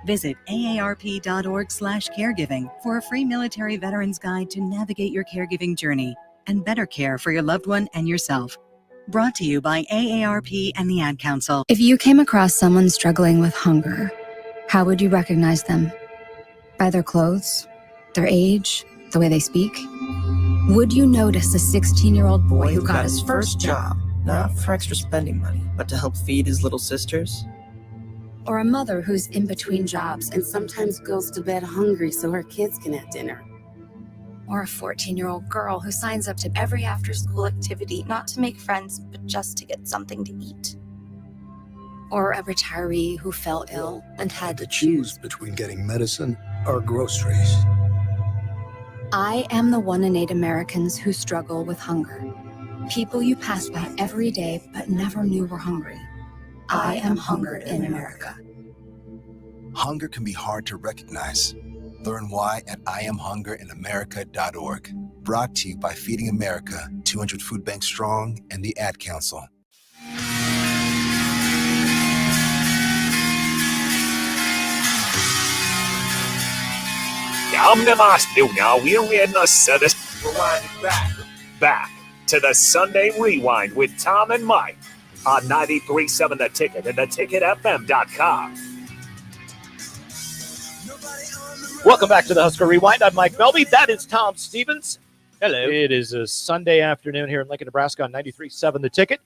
Visit aarp.org/caregiving for a free military veterans guide to navigate your caregiving journey and better care for your loved one and yourself. Brought to you by AARP and the Ad Council. If you came across someone struggling with hunger, how would you recognize them? By their clothes? Their age? The way they speak? Would you notice a 16-year-old boy who got his first job, not for extra spending money, but to help feed his little sisters? Or a mother who's in between jobs and sometimes goes to bed hungry so her kids can have dinner? Or a 14-year-old girl who signs up to every after-school activity, not to make friends, but just to get something to eat? Or a retiree who fell ill and had to choose between getting medicine or groceries. I am the 1 in 8 Americans who struggle with hunger. People you pass by every day but never knew were hungry. I am hungered in America. Hunger can be hard to recognize. Learn why at IamHungerInAmerica.org. Brought to you by Feeding America, 200 Food Banks Strong, and the Ad Council. We're in the service. Back to the Sunday Rewind with Tom and Mike on 93.7 The Ticket and theticketfm.com. Welcome back to the Husker Rewind. I'm Mike Melby. That is Tom Stevens. Hello. It is a Sunday afternoon here in Lincoln, Nebraska on 93.7 The Ticket.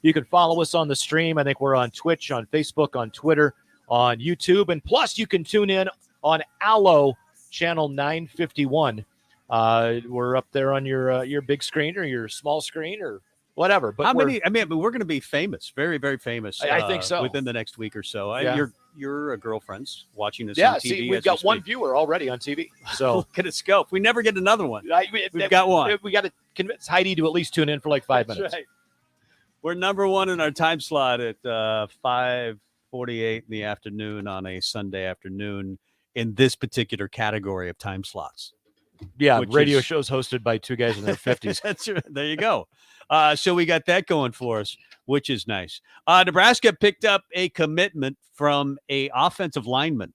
You can follow us on the stream. I think we're on Twitch, on Facebook, on Twitter, on YouTube. And plus, you can tune in on Allo Channel 951. We're up there on your big screen or your small screen or whatever. But how many? I mean, we're going to be famous, very, very famous. I think so. Within the next week or so. Yeah. Your girlfriend's watching this Yeah, on TV. see, we've got one viewer already on TV. So look at it go. If we never get another one, we've got one. We got to convince Heidi to at least tune in for like 5 minutes. Right. We're number one in our time slot at 5:48 in the afternoon on a Sunday afternoon in this particular category of time slots. Yeah, radio shows hosted by two guys in their 50s. That's right. There you go. So we got that going for us, which is nice. Nebraska picked up a commitment from a offensive lineman.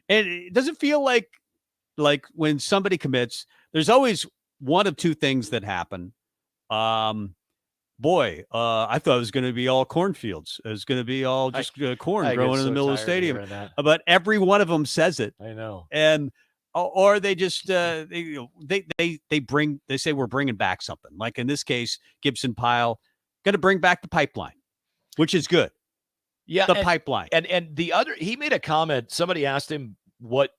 And it doesn't feel like when somebody commits, there's always one of two things that happen. I thought it was going to be all cornfields. It was going to be all just corn growing in the middle of the stadium. But every one of them says it. I know. And or they just they say we're bringing back something. Like in this case, Gibson Pyle going to bring back the pipeline, which is good. Yeah, the pipeline. And the other, he made a comment. Somebody asked him what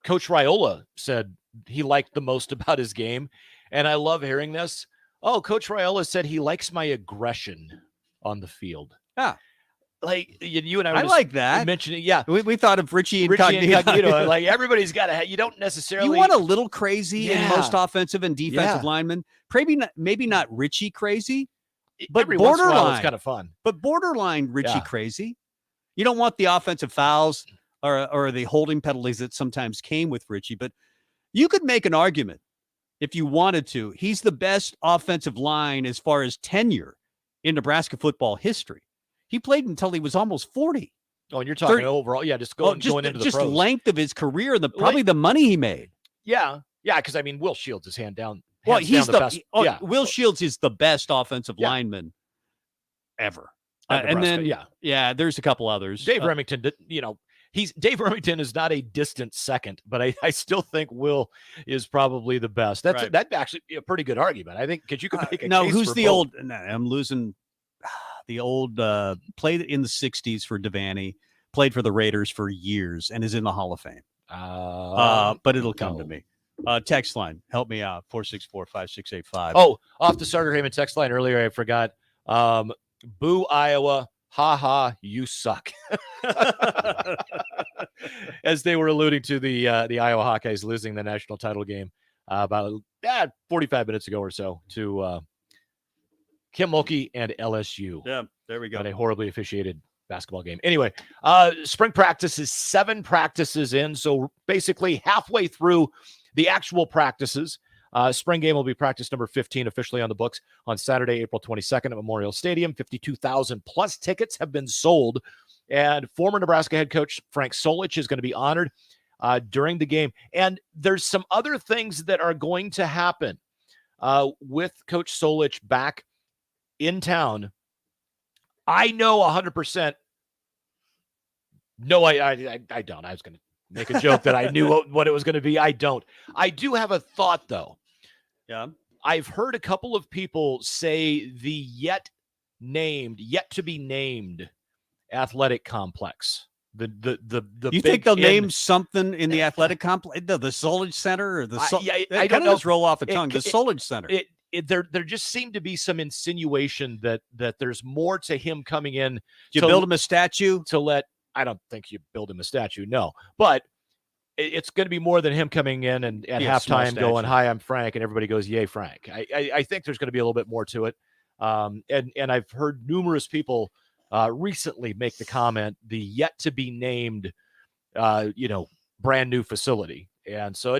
Coach Raiola said he liked the most about his game, and I love hearing this. Oh, Coach Raiola said he likes my aggression on the field. Yeah. Like you and I like that. Mentioning, yeah. We thought of Richie Incognito. Like everybody's got to. You don't necessarily. You want a little crazy in most offensive and defensive linemen. Maybe not Richie crazy, but every once in a while borderline. It's kind of fun. But borderline Richie crazy. You don't want the offensive fouls or the holding penalties that sometimes came with Richie. But you could make an argument if you wanted to. He's the best offensive line as far as tenure in Nebraska football history. He played until he was almost 40. Oh, and you're talking overall. Yeah, going into the just pros. Length of his career and probably the money he made. Yeah. Yeah, because, I mean, Will Shields is hands down he's the best. Will Shields is the best offensive lineman ever. And then, there's a couple others. Dave Remington, Dave Remington is not a distant second, but I still think Will is probably the best. That's actually a pretty good argument, I think, because you can make a case who's for the both. old? No, I'm losing. The old played in the 60s for Devaney, played for the Raiders for years, and is in the Hall of Fame. But it'll come to me. Text line, help me out, 464-5685. Oh, off the Starter Heyman text line earlier, I forgot. Boo, Iowa. Ha ha, you suck. As they were alluding to the Iowa Hawkeyes losing the national title game about 45 minutes ago or so to Kim Mulkey and LSU. Yeah, there we go. At a horribly officiated basketball game. Anyway, spring practice is 7 practices in, so basically halfway through the actual practices. Spring game will be practice number 15 officially on the books on Saturday, April 22nd at Memorial Stadium. 52,000 plus tickets have been sold, and former Nebraska head coach Frank Solich is going to be honored during the game. And there's some other things that are going to happen with Coach Solich back in town. I know 100%. No, I don't. I was going to make a joke that I knew what it was going to be. I don't. I do have a thought, though. Yeah. I've heard a couple of people say the yet to be named athletic complex. You think they'll name something in the athletic complex? The Solich Center or the I don't know. Just roll off the tongue. The Solich Center. There just seemed to be some insinuation that there's more to him coming in. You build him a statue I don't think you build him a statue, no. But it's going to be more than him coming in and at halftime going, "Hi, I'm Frank," and everybody goes, "Yay, Frank." I think there's going to be a little bit more to it. And I've heard numerous people recently make the comment, the yet to be named, brand new facility. And so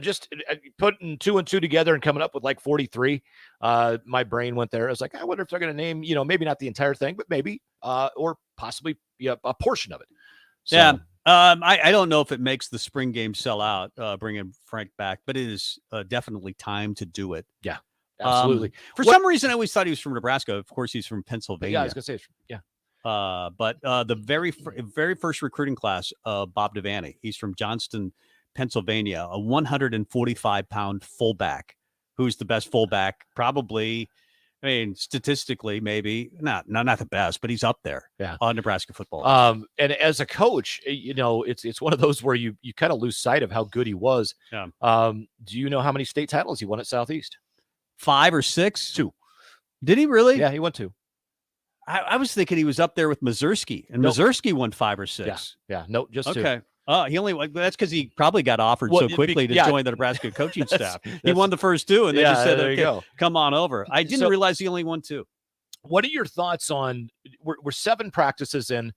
putting 2 and 2 together and coming up with like 43, my brain went there. I was like, I wonder if they're going to name, maybe not the entire thing, but maybe, or possibly a portion of it. So, yeah. I don't know if it makes the spring game sell out, bringing Frank back, but it is definitely time to do it. Yeah, absolutely. For some reason, I always thought he was from Nebraska. Of course, he's from Pennsylvania. Yeah, I was going to say, yeah. But the very first recruiting class, Bob Devaney, he's from Johnston, Pennsylvania, a 145-pound fullback who's the best fullback, probably. I mean, statistically, maybe not the best, but he's up there on Nebraska football. And as a coach, it's one of those where you kind of lose sight of how good he was. Yeah. Do you know how many state titles he won at Southeast? 5 or 6? 2. Did he really? Yeah, he won 2. I was thinking he was up there with Mazursky, and Nope. Mazursky won 5 or 6. Yeah. No, just 2. Okay. Oh, that's because he probably got offered so quickly to join the Nebraska coaching staff. He won the first 2, and they just said, there you "Okay, go. come on over." I didn't realize he only won 2. What are your thoughts on? We're 7 practices in.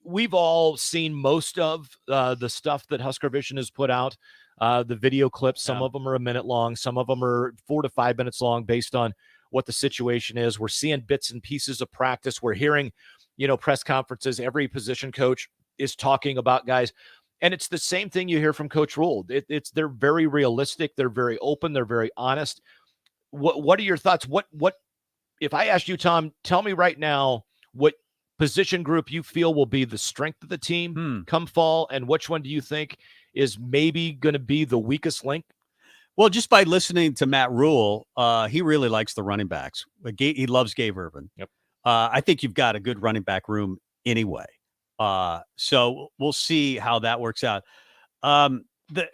We've all seen most of the stuff that Husker Vision has put out. The video clips. Some of them are a minute long. Some of them are 4 to 5 minutes long, based on what the situation is. We're seeing bits and pieces of practice. We're hearing, press conferences. Every position coach is talking about guys, and it's the same thing you hear from Coach Rule. They're very realistic. They're very open. They're very honest. What are your thoughts? What if I asked you, Tom, tell me right now what position group you feel will be the strength of the team come fall, and which one do you think is maybe going to be the weakest link? Well, just by listening to Matt Rule, he really likes the running backs. He loves Gabe Ervin. Yep. I think you've got a good running back room anyway. So we'll see how that works out.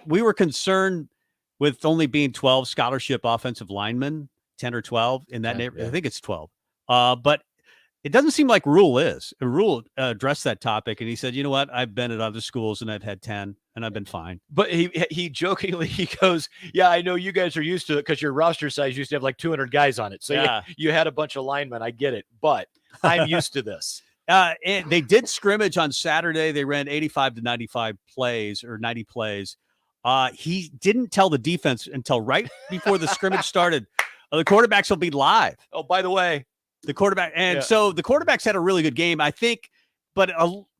We were concerned with only being 12 scholarship offensive linemen, 10 or 12 in that neighborhood. I think it's 12. But it doesn't seem like Rule is. Rule addressed that topic, and he said, you know what? I've been at other schools, and I've had 10, and I've been fine. But he jokingly, he goes, yeah, I know you guys are used to it because your roster size used to have like 200 guys on it. So you had a bunch of linemen. I get it. But I'm used to this. And they did scrimmage on Saturday. They ran 85 to 95 plays or 90 plays. He didn't tell the defense until right before the scrimmage started. The quarterbacks will be live. Oh, by the way, the quarterback. And so the quarterbacks had a really good game, I think, but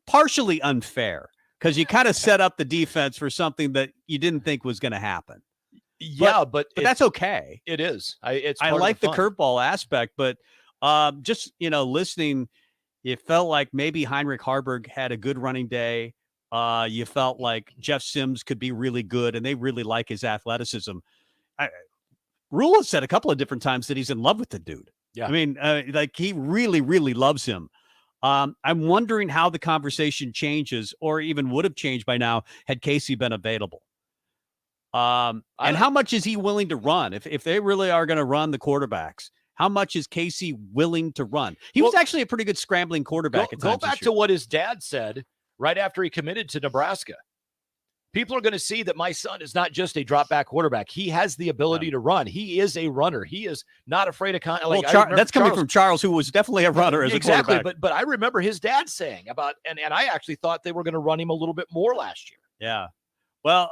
partially unfair because you kind of set up the defense for something that you didn't think was going to happen. Yeah, but that's okay. It is. I like the curveball aspect, but just, listening, it felt like maybe Heinrich Harburg had a good running day. You felt like Jeff Sims could be really good, and they really like his athleticism. Rule has said a couple of different times that he's in love with the dude. Yeah. I mean, he really, really loves him. I'm wondering how the conversation changes, or even would have changed by now had Casey been available. And how much is he willing to run? If they really are going to run the quarterbacks, how much is Casey willing to run? He was actually a pretty good scrambling quarterback. Go back to what his dad said right after he committed to Nebraska. People are going to see that my son is not just a drop back quarterback. He has the ability to run. He is a runner. He is not afraid of that's coming from Charles, who was definitely a runner as a quarterback. But I remember his dad saying about, and I actually thought they were going to run him a little bit more last year. Yeah. Well,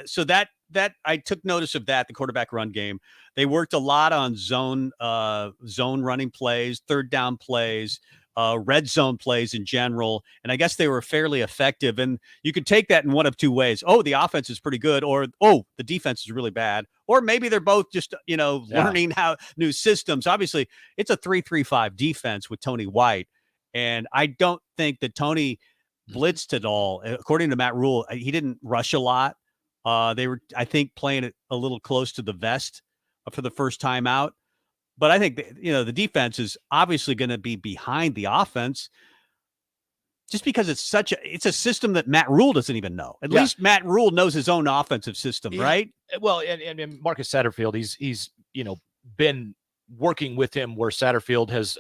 so that I took notice of that, the quarterback run game. They worked a lot on zone running plays, third down plays, red zone plays in general. And I guess they were fairly effective. And you could take that in one of two ways. Oh, the offense is pretty good, or, oh, the defense is really bad. Or maybe they're both just, learning how new systems. Obviously, it's a 3-3-5 defense with Tony White. And I don't think that Tony blitzed at all. According to Matt Rule, he didn't rush a lot. They were, I think, playing it a little close to the vest for the first time out. But I think, the defense is obviously going to be behind the offense just because it's a system that Matt Rule doesn't even know. At least Matt Rule knows his own offensive system, right? Well, and Marcus Satterfield, he's been working with him where Satterfield has,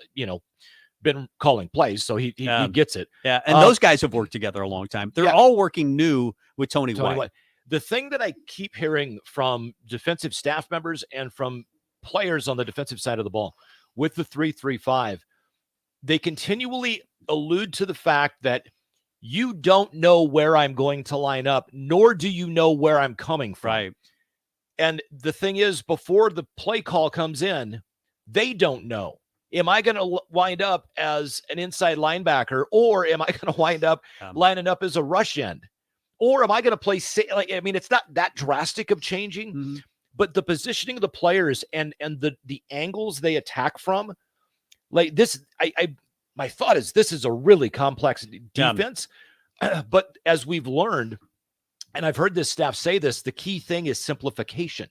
been calling plays, so he gets it. Yeah, and those guys have worked together a long time. They're all working new with Tony White. The thing that I keep hearing from defensive staff members and from players on the defensive side of the ball with the 3-3-5, they continually allude to the fact that you don't know where I'm going to line up, nor do you know where I'm coming from. Right. And the thing is, before the play call comes in, they don't know. Am I going to wind up as an inside linebacker, or am I going to wind up lining up as a rush end? Or am I going to play it's not that drastic of changing, but the positioning of the players and the angles they attack from, like this, my thought is this is a really complex defense. But as we've learned, and I've heard this staff say this, the key thing is simplification.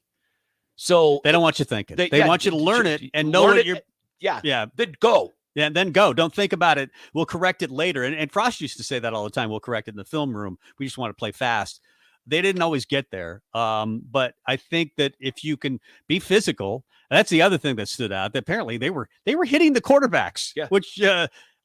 So they don't want you thinking. They want you to learn it and know what you're. Yeah. Then go. Yeah, then go. Don't think about it. We'll correct it later. And Frost used to say that all the time. We'll correct it in the film room. We just want to play fast. They didn't always get there. But I think that if you can be physical, That's the other thing that stood out. That apparently they were hitting the quarterbacks, which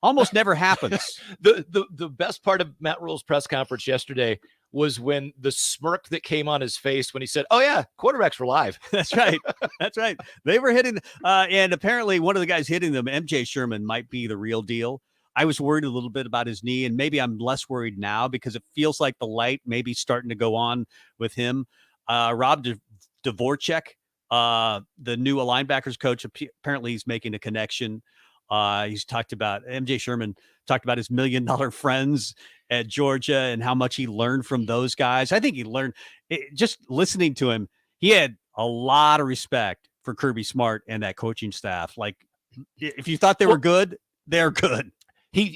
almost never happens. The best part of Matt Rule's press conference yesterday was when the smirk that came on his face when he said, "Oh yeah, quarterbacks were live." That's right. That's right. They were hitting, and apparently one of the guys hitting them, MJ Sherman, might be the real deal. I was worried a little bit about his knee, and maybe I'm less worried now because it feels like the light may be starting to go on with him. Rob Dvorak, the new linebackers coach, apparently he's making a connection. He's talked about MJ Sherman talked about his $1 million friends at Georgia and how much he learned from those guys. I think he learned just listening to him. He had a lot of respect for Kirby Smart and that coaching staff. Like if you thought they were good, they're good.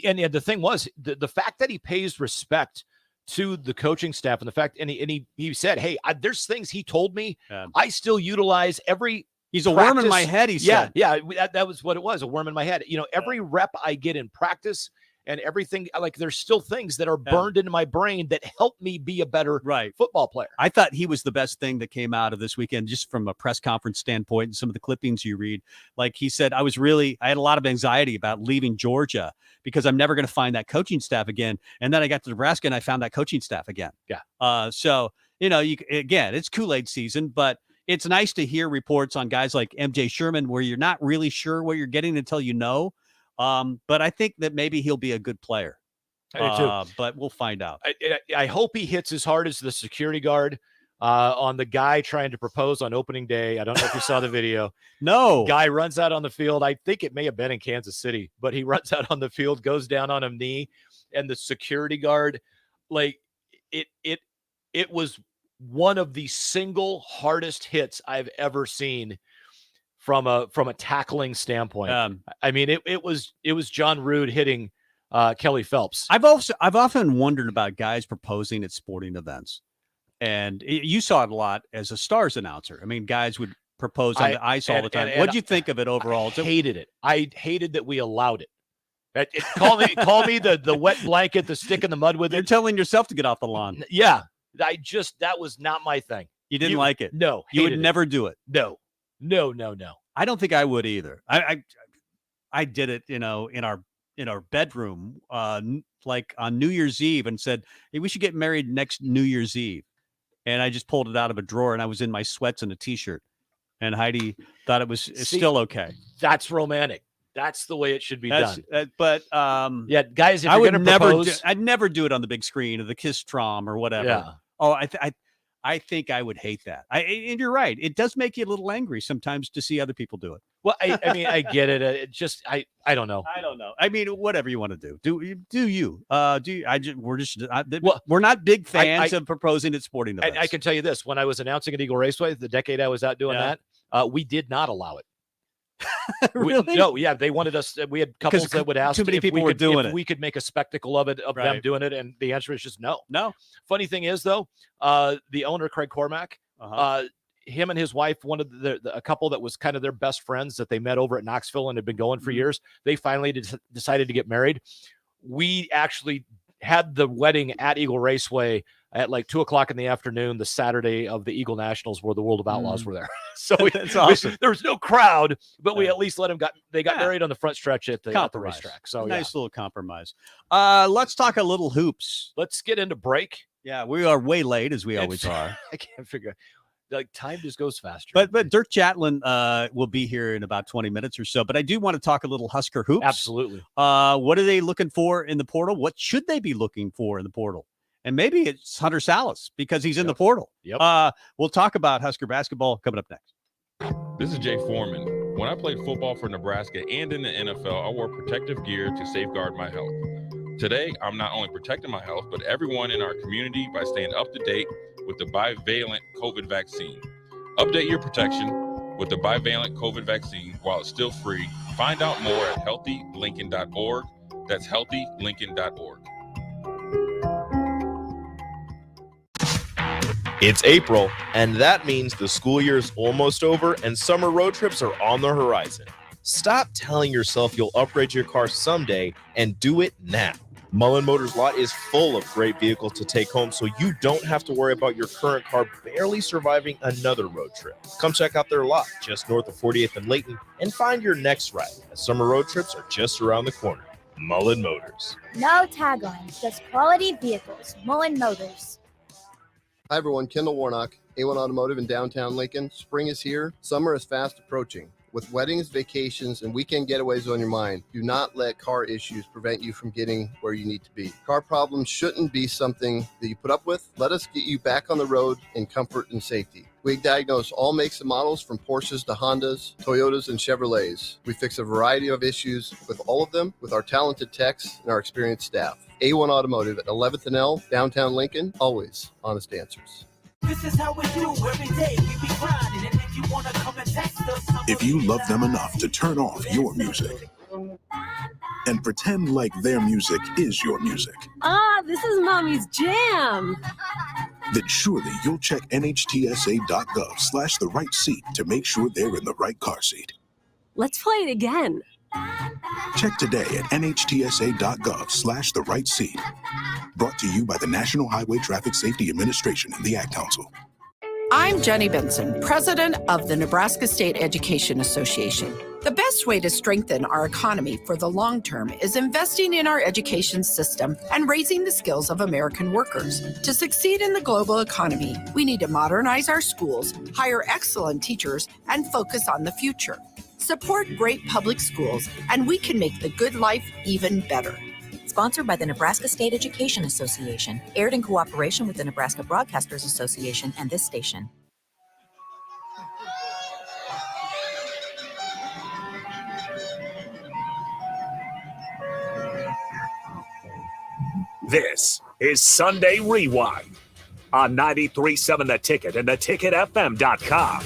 And the thing was the fact that he pays respect to the coaching staff and the fact, and he said, "Hey, there's things he told me I still utilize every." He's a worm in my head, he said. Yeah, that was what it was, a worm in my head. Every rep I get in practice and everything, like there's still things that are burned into my brain that help me be a better football player. I thought he was the best thing that came out of this weekend, just from a press conference standpoint and some of the clippings you read. Like he said, I had a lot of anxiety about leaving Georgia because I'm never going to find that coaching staff again. And then I got to Nebraska and I found that coaching staff again. Yeah. So, again, it's Kool-Aid season, but it's nice to hear reports on guys like MJ Sherman where you're not really sure what you're getting until you know. But I think that maybe he'll be a good player. I do too. But we'll find out. I hope he hits as hard as the security guard on the guy trying to propose on opening day. I don't know if you saw the video. No. Guy runs out on the field. I think it may have been in Kansas City, but he runs out on the field, goes down on a knee, and the security guard, like it was one of the single hardest hits I've ever seen from a tackling standpoint. I mean, it was John Rood hitting Kelly Phelps. I've often wondered about guys proposing at sporting events, and you saw it a lot as a Stars announcer. I mean, guys would propose on the ice all the time. What'd you think of it overall? I hated it. I hated that we allowed it. Call me the wet blanket, the stick in the mud with it. You're telling yourself to get off the lawn. Yeah. That was not my thing. You didn't like it? No. You would never do it? No. I don't think I would either. I did it, in our bedroom, like on New Year's Eve, and said, "Hey, we should get married next New Year's Eve." And I just pulled it out of a drawer, and I was in my sweats and a t-shirt. And Heidi thought it was still okay. That's romantic. That's the way it should be done. But guys, if you're going to propose, I'd never do it on the big screen or the Kiss Trom or whatever. Yeah. Oh, I think I would hate that. And you're right. It does make you a little angry sometimes to see other people do it. Well, I mean, I get it. It just, I don't know. I don't know. I mean, whatever you want to do. Do you? We're not big fans of proposing at sporting events. I can tell you this: when I was announcing at Eagle Raceway, the decade I was out doing that, we did not allow it. Really? They wanted us. We had couples that would ask too many people were doing it. We could make a spectacle of it, of them doing it, and the answer is just no. No. Funny thing is, though, the owner Craig Cormack, him and his wife, one of a couple that was kind of their best friends that they met over at Knoxville and had been going for years. They finally decided to get married. We actually had the wedding at Eagle Raceway at like 2:00 in the afternoon, the Saturday of the Eagle Nationals, where the World of Outlaws were there. So that's awesome. there was no crowd, but we at least let them they got married on the front stretch at the racetrack. So nice little compromise. Let's talk a little hoops. Let's get into break. Yeah, we are way late as we always are. I can't figure. Like time just goes faster. But Dirk Chatlin will be here in about 20 minutes or so. But I do want to talk a little Husker hoops. Absolutely. What are they looking for in the portal? What should they be looking for in the portal? And maybe it's Hunter Salas because he's in the portal. Yep. We'll talk about Husker basketball coming up next. This is Jay Foreman. When I played football for Nebraska and in the NFL, I wore protective gear to safeguard my health. Today, I'm not only protecting my health, but everyone in our community by staying up to date with the bivalent COVID vaccine. Update your protection with the bivalent COVID vaccine while it's still free. Find out more at healthylincoln.org. That's healthylincoln.org. It's April, and that means the school year's almost over and summer road trips are on the horizon. Stop telling yourself you'll upgrade your car someday and do it now. Mullen Motors lot is full of great vehicles to take home, so you don't have to worry about your current car barely surviving another road trip. Come check out their lot just north of 48th and Layton and find your next ride, as summer road trips are just around the corner. Mullen Motors. No taglines, just quality vehicles. Mullen Motors. Hi everyone, Kendall Warnock, A1 Automotive in downtown Lincoln. Spring is here, summer is fast approaching. With weddings, vacations, and weekend getaways on your mind, do not let car issues prevent you from getting where you need to be. Car problems shouldn't be something that you put up with. Let us get you back on the road in comfort and safety. We diagnose all makes and models from Porsches to Hondas, Toyotas, and Chevrolets. We fix a variety of issues with all of them with our talented techs and our experienced staff. A1 Automotive at 11th and L, downtown Lincoln, always honest answers. This is how we do every day. We be grinding, and if you wanna come and text us, If you love them enough to turn off your music and pretend like their music is your music, This is Mommy's jam. then surely you'll check nhtsa.gov/the right seat to make sure they're in the right car seat. Let's play it again. Check today at nhtsa.gov/the right seat. Brought to you by the National Highway Traffic Safety Administration and the Ad Council. I'm Jenny Benson, president of the Nebraska State Education Association. The best way to strengthen our economy for the long term is investing in our education system and raising the skills of American workers. To succeed in the global economy, we need to modernize our schools, hire excellent teachers, and focus on the future. Support great public schools, and we can make the good life even better. Sponsored by the Nebraska State Education Association, aired in cooperation with the Nebraska Broadcasters Association and this station. This is Sunday Rewind on 93.7 The Ticket and theticketfm.com.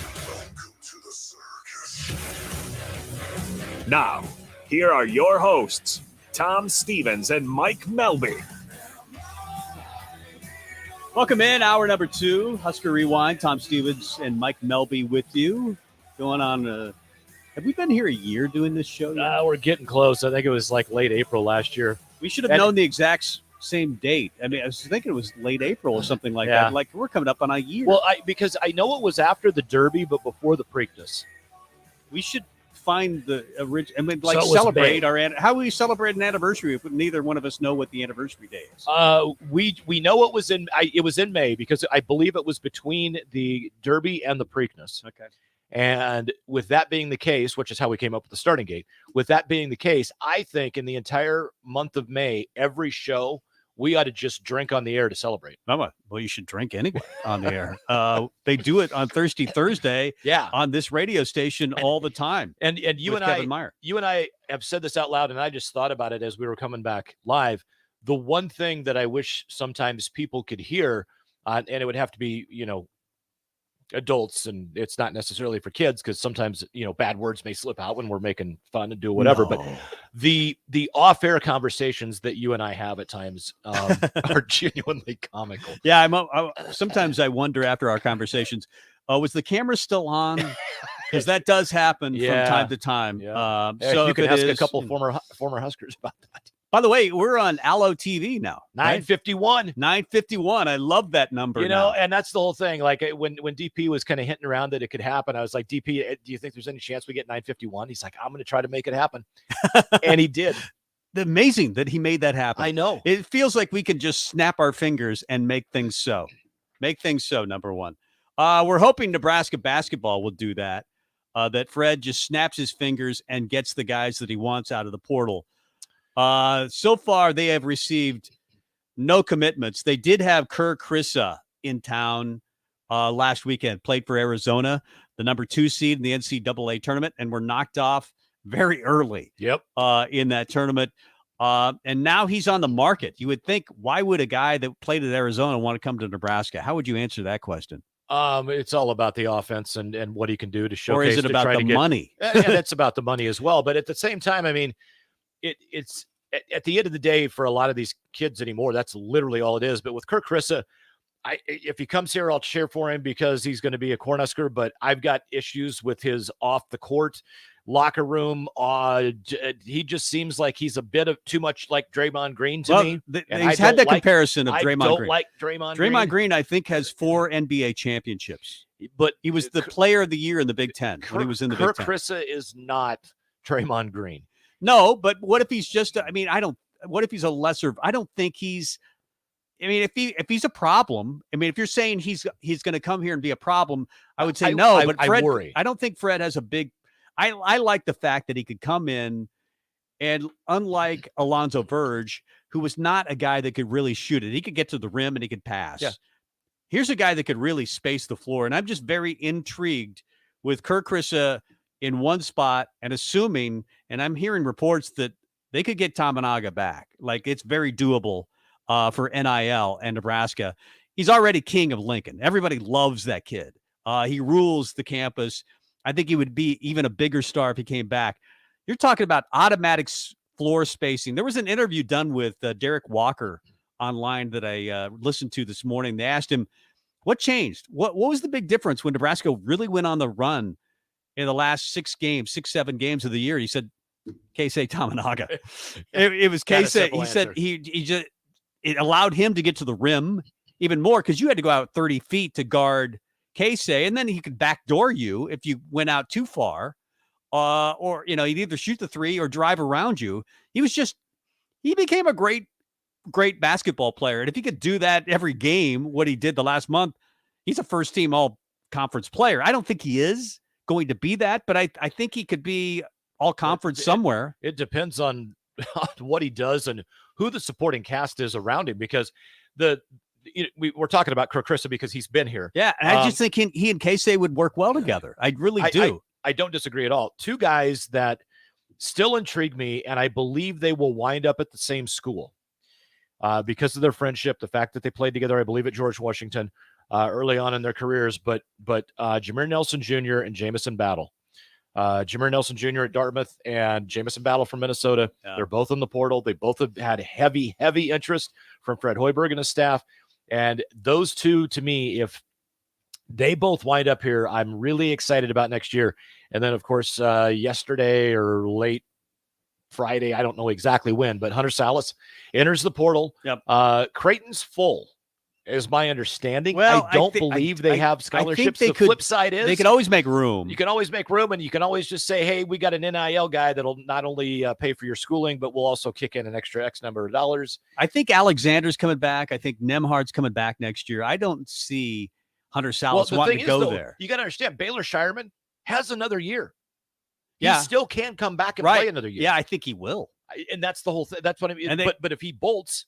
Now, here are your hosts, Tom Stevens and Mike Melby. Welcome in, hour number 2, Husker Rewind. Tom Stevens and Mike Melby with you. Going on, have we been here a year doing this show yet? We're getting close. I think it was like late April last year. We should have known the exact same date. I mean, I was thinking it was late April or something like that. Like, we're coming up on a year. Well, because I know it was after the Derby, but before the Preakness. We should find the original. I mean, like, So it was celebrate May. how we celebrate an anniversary if neither one of us know what the anniversary day is. We know it was in May because I believe it was between the Derby and the Preakness. Okay. And with that being the case, which is how we came up with the starting gate, with that being the case, I think in the entire month of May, every show, we ought to just drink on the air to celebrate. Well, you should drink anyway on the air. They do it on Thirsty Thursday on this radio station all the time. And you and Kevin Meyer. You and I have said this out loud, and I just thought about it as we were coming back live. The one thing that I wish sometimes people could hear, and it would have to be, adults, and it's not necessarily for kids because sometimes bad words may slip out when we're making fun and do whatever. But the off-air conversations that you and I have at times are genuinely comical. Yeah, sometimes I wonder after our conversations, was the camera still on? Because that does happen from time to time. So you can ask a couple former Huskers about that. By the way, we're on Allo TV now. 951. 951. I love that number. Now. And that's the whole thing. Like when DP was kind of hinting around that it could happen, I was like, DP, do you think there's any chance we get 951? He's like, I'm going to try to make it happen. And he did. Amazing that he made that happen. I know. It feels like we can just snap our fingers and make things so. Number one. We're hoping Nebraska basketball will do that. That Fred just snaps his fingers and gets the guys that he wants out of the portal. So far, they have received no commitments. They did have Kerr Kriisa in town last weekend, played for Arizona, the number 2 seed in the NCAA tournament, and were knocked off very early in that tournament. And now he's on the market. You would think, why would a guy that played at Arizona want to come to Nebraska? How would you answer that question? It's all about the offense and what he can do to showcase. Or is it about the money? Yeah, it's about the money as well. But at the same time, I mean, it's at the end of the day for a lot of these kids anymore, that's literally all it is. But with Kerr Kriisa, if he comes here, I'll cheer for him because he's going to be a Cornhusker, but I've got issues with his off the court. locker room. He just seems like he's a bit of too much like Draymond Green to me. He's had that comparison of Draymond Green. I don't like Draymond Green. Draymond Green, I think, has 4 NBA championships. But he was the player of the year in the Big Ten when he was in the Big Ten. Krissa is not Draymond Green. No, but what if he's just, what if he's a lesser, I don't think he's, if he's a problem, if you're saying he's going to come here and be a problem, I would say no, but Fred, I worry. I don't think Fred has a big, I like the fact that he could come in and unlike Alonzo Verge, who was not a guy that could really shoot it, he could get to the rim and he could pass. Yeah. Here's a guy that could really space the floor. And I'm just very intrigued with Kerr Kriisa in one spot and assuming, and I'm hearing reports that they could get Tamanaga back. Like it's very doable for NIL and Nebraska. He's already king of Lincoln. Everybody loves that kid. He rules the campus. I think he would be even a bigger star if he came back. You're talking about automatic floor spacing. There was an interview done with Derek Walker online that I listened to this morning. They asked him, what changed? What was the big difference when Nebraska really went on the run in the last 7 games of the year? He said, Keisei Tamanaga. It was Keisei. He said he just, it allowed him to get to the rim even more because you had to go out 30 feet to guard Keisei, and then he could backdoor you if you went out too far. Or, he'd either shoot the three or drive around you. He became a great basketball player. And if he could do that every game, what he did the last month, he's a first team all conference player. I don't think he is going to be that, but I think he could be all conference somewhere. It depends on what he does and who the supporting cast is around him, because we're talking about Kerr Kriisa because he's been here. Yeah. And I just think he and Keisei would work well together. I really do. I don't disagree at all. Two guys that still intrigue me, and I believe they will wind up at the same school because of their friendship, the fact that they played together, I believe, at George Washington early on in their careers. But Jameer Nelson Jr. and Jamison Battle. Jameer Nelson Jr. at Dartmouth and Jamison Battle from Minnesota. Yeah. They're both in the portal. They both have had heavy interest from Fred Hoiberg and his staff. And those two, to me, if they both wind up here, I'm really excited about next year. And then, of course, yesterday or late Friday, I don't know exactly when, but Hunter Salas enters the portal. Yep. Creighton's full, is my understanding. Well, I don't believe they have scholarships. The flip side is they could always make room. You can always make room, and you can always just say, hey, we got an NIL guy that'll not only pay for your schooling, but we'll also kick in an extra X number of dollars. I think Alexander's coming back. I think Nemhard's coming back next year. I don't see Hunter Salas wanting to go there. You got to understand, Baylor Shireman has another year. Yeah. He still can come back and play another year. Yeah, I think he will. And that's the whole thing. That's what I mean. But if he bolts.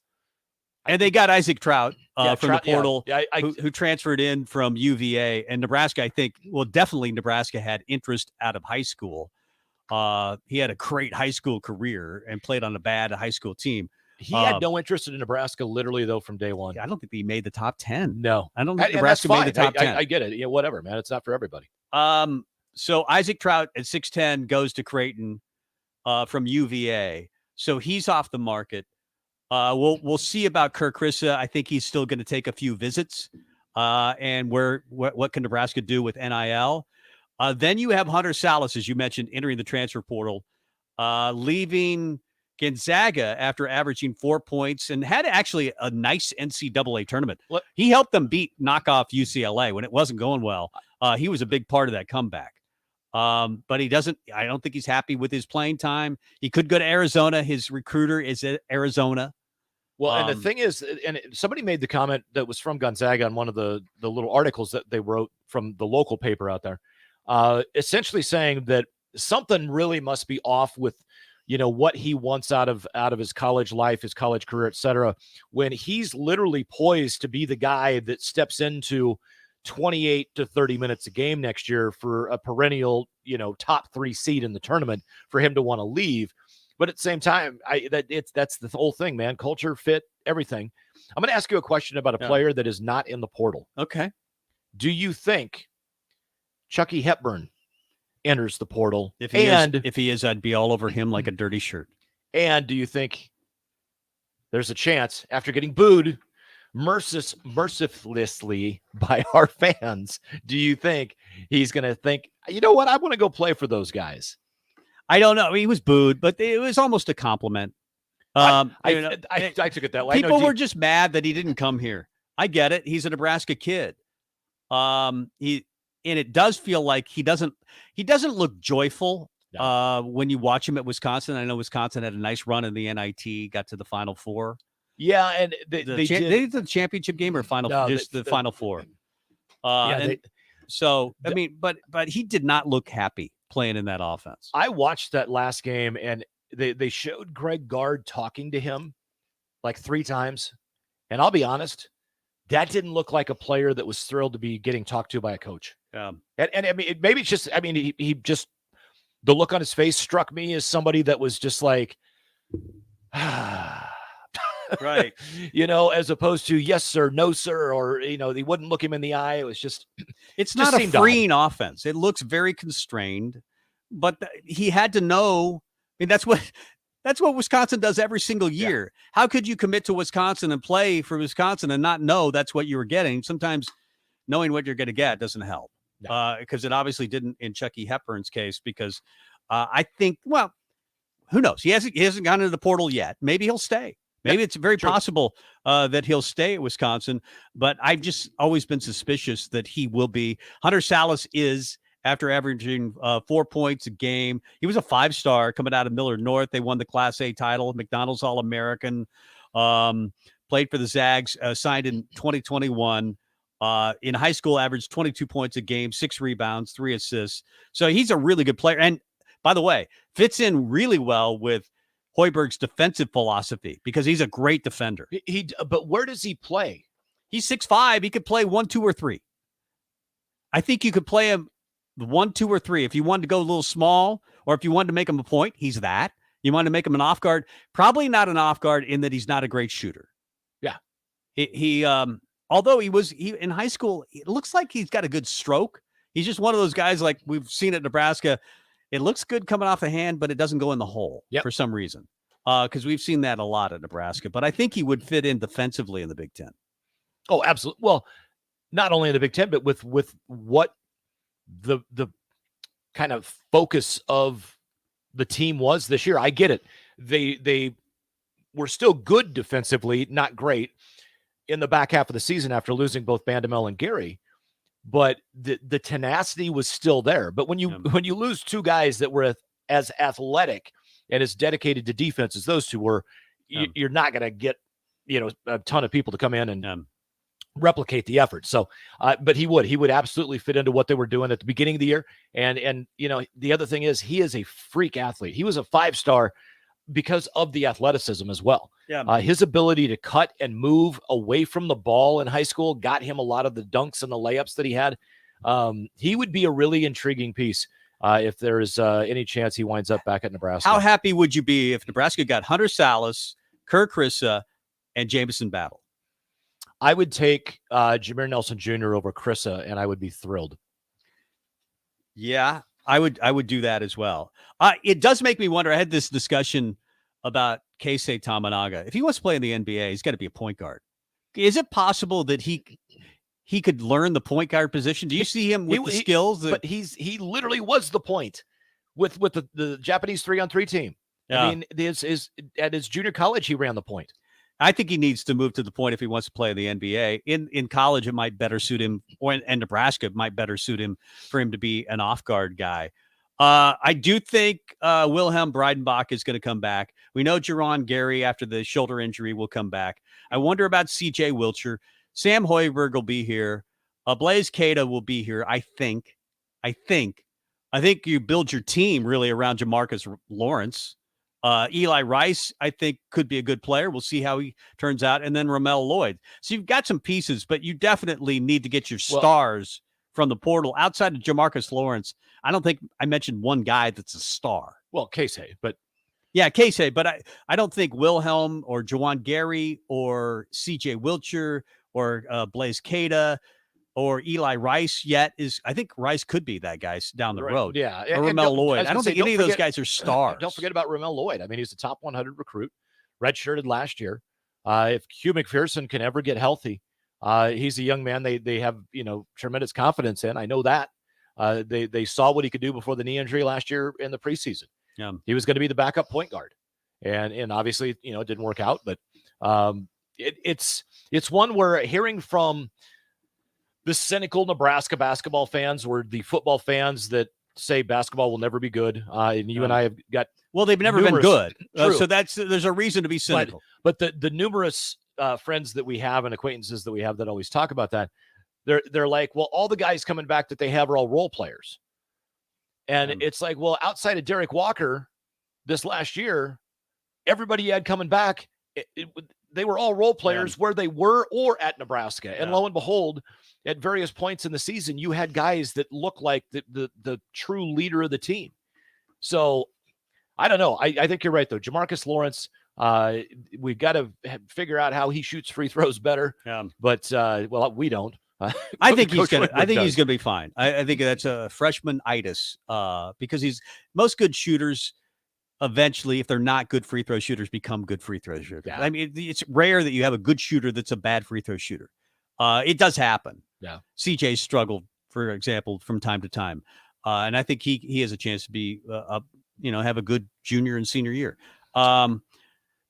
And they got Isaac Trout from the portal who transferred in from UVA. And Nebraska, I think, definitely Nebraska had interest out of high school. He had a great high school career and played on a bad high school team. He had no interest in Nebraska, literally, though, from day one. I don't think he made the top 10. No. I don't think Nebraska made the top 10. I get it. Yeah, whatever, man. It's not for everybody. So Isaac Trout at 6'10" goes to Creighton from UVA. So he's off the market. We'll see about Kerr Kriisa. I think he's still going to take a few visits. And what can Nebraska do with NIL? Then you have Hunter Salas, as you mentioned, entering the transfer portal, leaving Gonzaga after averaging 4 points and had actually a nice NCAA tournament. He helped them knock off UCLA when it wasn't going well. He was a big part of that comeback. But I don't think he's happy with his playing time. He could go to Arizona. His recruiter is at Arizona. Well, and the thing is, and somebody made the comment that was from Gonzaga on one of the little articles that they wrote from the local paper out there, essentially saying that something really must be off with, what he wants out of his college life, his college career, et cetera, when he's literally poised to be the guy that steps into 28 to 30 minutes a game next year for a perennial, top 3 seed in the tournament, for him to want to leave. But at the same time, that's the whole thing, man. Culture, fit, everything. I'm going to ask you a question about a player that is not in the portal. Okay. Do you think Chucky Hepburn enters the portal? If he is, I'd be all over him like a dirty shirt. And do you think there's a chance, after getting booed mercilessly by our fans, do you think he's going to think, you know what, I want to go play for those guys? I don't know. He was booed, but it was almost a compliment. I took it that way. People were just mad that he didn't come here. I get it. He's a Nebraska kid. And it does feel like he doesn't look joyful when you watch him at Wisconsin. I know Wisconsin had a nice run in the NIT, got to the Final Four. Yeah, and they did the championship game or Final Final Four. But he did not look happy playing in that offense. I watched that last game, and they showed Greg Gard talking to him like 3 times, and I'll be honest, that didn't look like a player that was thrilled to be getting talked to by a coach. And I mean, maybe it's just, I mean, he just, the look on his face struck me as somebody that was just like, right. As opposed to yes, sir, no, sir, or, they wouldn't look him in the eye. It was just, it's not a freeing offense. It looks very constrained, but he had to know. I mean, that's what Wisconsin does every single year. Yeah. How could you commit to Wisconsin and play for Wisconsin and not know that's what you were getting? Sometimes knowing what you're going to get doesn't help, because it obviously didn't in Chucky Hepburn's case, because I think, well, who knows? He hasn't gone into the portal yet. Maybe he'll stay. Maybe it's very possible that he'll stay at Wisconsin, but I've just always been suspicious that he will be. Hunter Salas is, after averaging 4 points a game. He was a 5-star coming out of Millard North. They won the Class A title, McDonald's All-American, played for the Zags, signed in 2021. In high school, averaged 22 points a game, 6 rebounds, 3 assists. So he's a really good player. And by the way, fits in really well with Hoiberg's defensive philosophy because he's a great defender. But where does he play? He's 6'5". He could play 1, 2, or 3. I think you could play him 1, 2, or 3. If you wanted to go a little small, or if you wanted to make him a point, he's that. You wanted to make him an off guard, probably not an off guard in that he's not a great shooter. Yeah. He although he in high school, it looks like he's got a good stroke. He's just one of those guys like we've seen at Nebraska. It looks good coming off the hand, but it doesn't go in the hole for some reason. Because we've seen that a lot at Nebraska. But I think he would fit in defensively in the Big Ten. Oh, absolutely. Well, not only in the Big Ten, but with what the kind of focus of the team was this year. I get it. They were still good defensively, not great in the back half of the season after losing both Bandamel and Gary, but the tenacity was still there. But when you lose 2 guys that were as athletic and as dedicated to defense as those 2 were, you're not going to get a ton of people to come in and replicate the effort. So, but he would absolutely fit into what they were doing at the beginning of the year. And the other thing is he is a freak athlete. He was a 5-star because of the athleticism as well. Yeah. His ability to cut and move away from the ball in high school got him a lot of the dunks and the layups that he had. He would be a really intriguing piece if there's any chance he winds up back at Nebraska. How happy would you be if Nebraska got Hunter Salas, Kerr Krissa, and Jamison Battle? I would take Jameer Nelson Jr. over Krissa, and I would be thrilled. Yeah, I would do that as well. It does make me wonder. I had this discussion about Keisei Tamanaga. If he wants to play in the NBA, he's got to be a point guard. Is it possible that he could learn the point guard position? Do you see him with the skills? But he literally was the point with the Japanese 3-on-3 team. Yeah. I mean, at his junior college, he ran the point. I think he needs to move to the point if he wants to play in the NBA. In college, it might better suit him, and Nebraska might better suit him for him to be an off-guard guy. I do think Wilhelm Breidenbach is going to come back. We know Jerron Gary, after the shoulder injury, will come back. I wonder about C.J. Wilcher. Sam Hoiberg will be here. Blaise Keita will be here, I think. I think you build your team really around Jamarcus Lawrence. Eli Rice, I think, could be a good player. We'll see how he turns out. And then Ramel Lloyd. So you've got some pieces, but you definitely need to get your stars from the portal. Outside of Jamarcus Lawrence, I don't think I mentioned one guy that's a star. Well, Keisei, but... Yeah, Keisei, but I don't think Wilhelm or Juwan Gary or C.J. Wilcher or Blaise Keita or Eli Rice yet is. I think Rice could be that guy down the road. Yeah. Or Ramel Lloyd. I don't think any of those guys are stars. Don't forget about Ramel Lloyd. I mean, he's a top 100 recruit, redshirted last year. If Hugh McPherson can ever get healthy, he's a young man they have, tremendous confidence in. I know that. They saw what he could do before the knee injury last year in the preseason. Yeah. He was going to be the backup point guard. And obviously, it didn't work out. But it's one where hearing from the cynical Nebraska basketball fans, or the football fans that say basketball will never be good, and you and I have got they've never been good. So there's a reason to be cynical. But the numerous friends that we have and acquaintances that we have that always talk about that, they're like, well, all the guys coming back that they have are all role players. And it's like, well, outside of Derek Walker this last year, everybody you had coming back, they were all role players where they were or at Nebraska. And lo and behold, at various points in the season, you had guys that look like the true leader of the team. So I don't know. I think you're right, though. Jamarcus Lawrence, we've got to figure out how he shoots free throws better. But, we don't. I think he's going to be fine. I think that's a freshman-itis because most good shooters eventually, if they're not good free throw shooters, become good free throw shooters. Yeah. I mean, it's rare that you have a good shooter that's a bad free throw shooter. It does happen. Yeah. CJ struggled, for example, from time to time. And I think he has a chance to be, have a good junior and senior year. But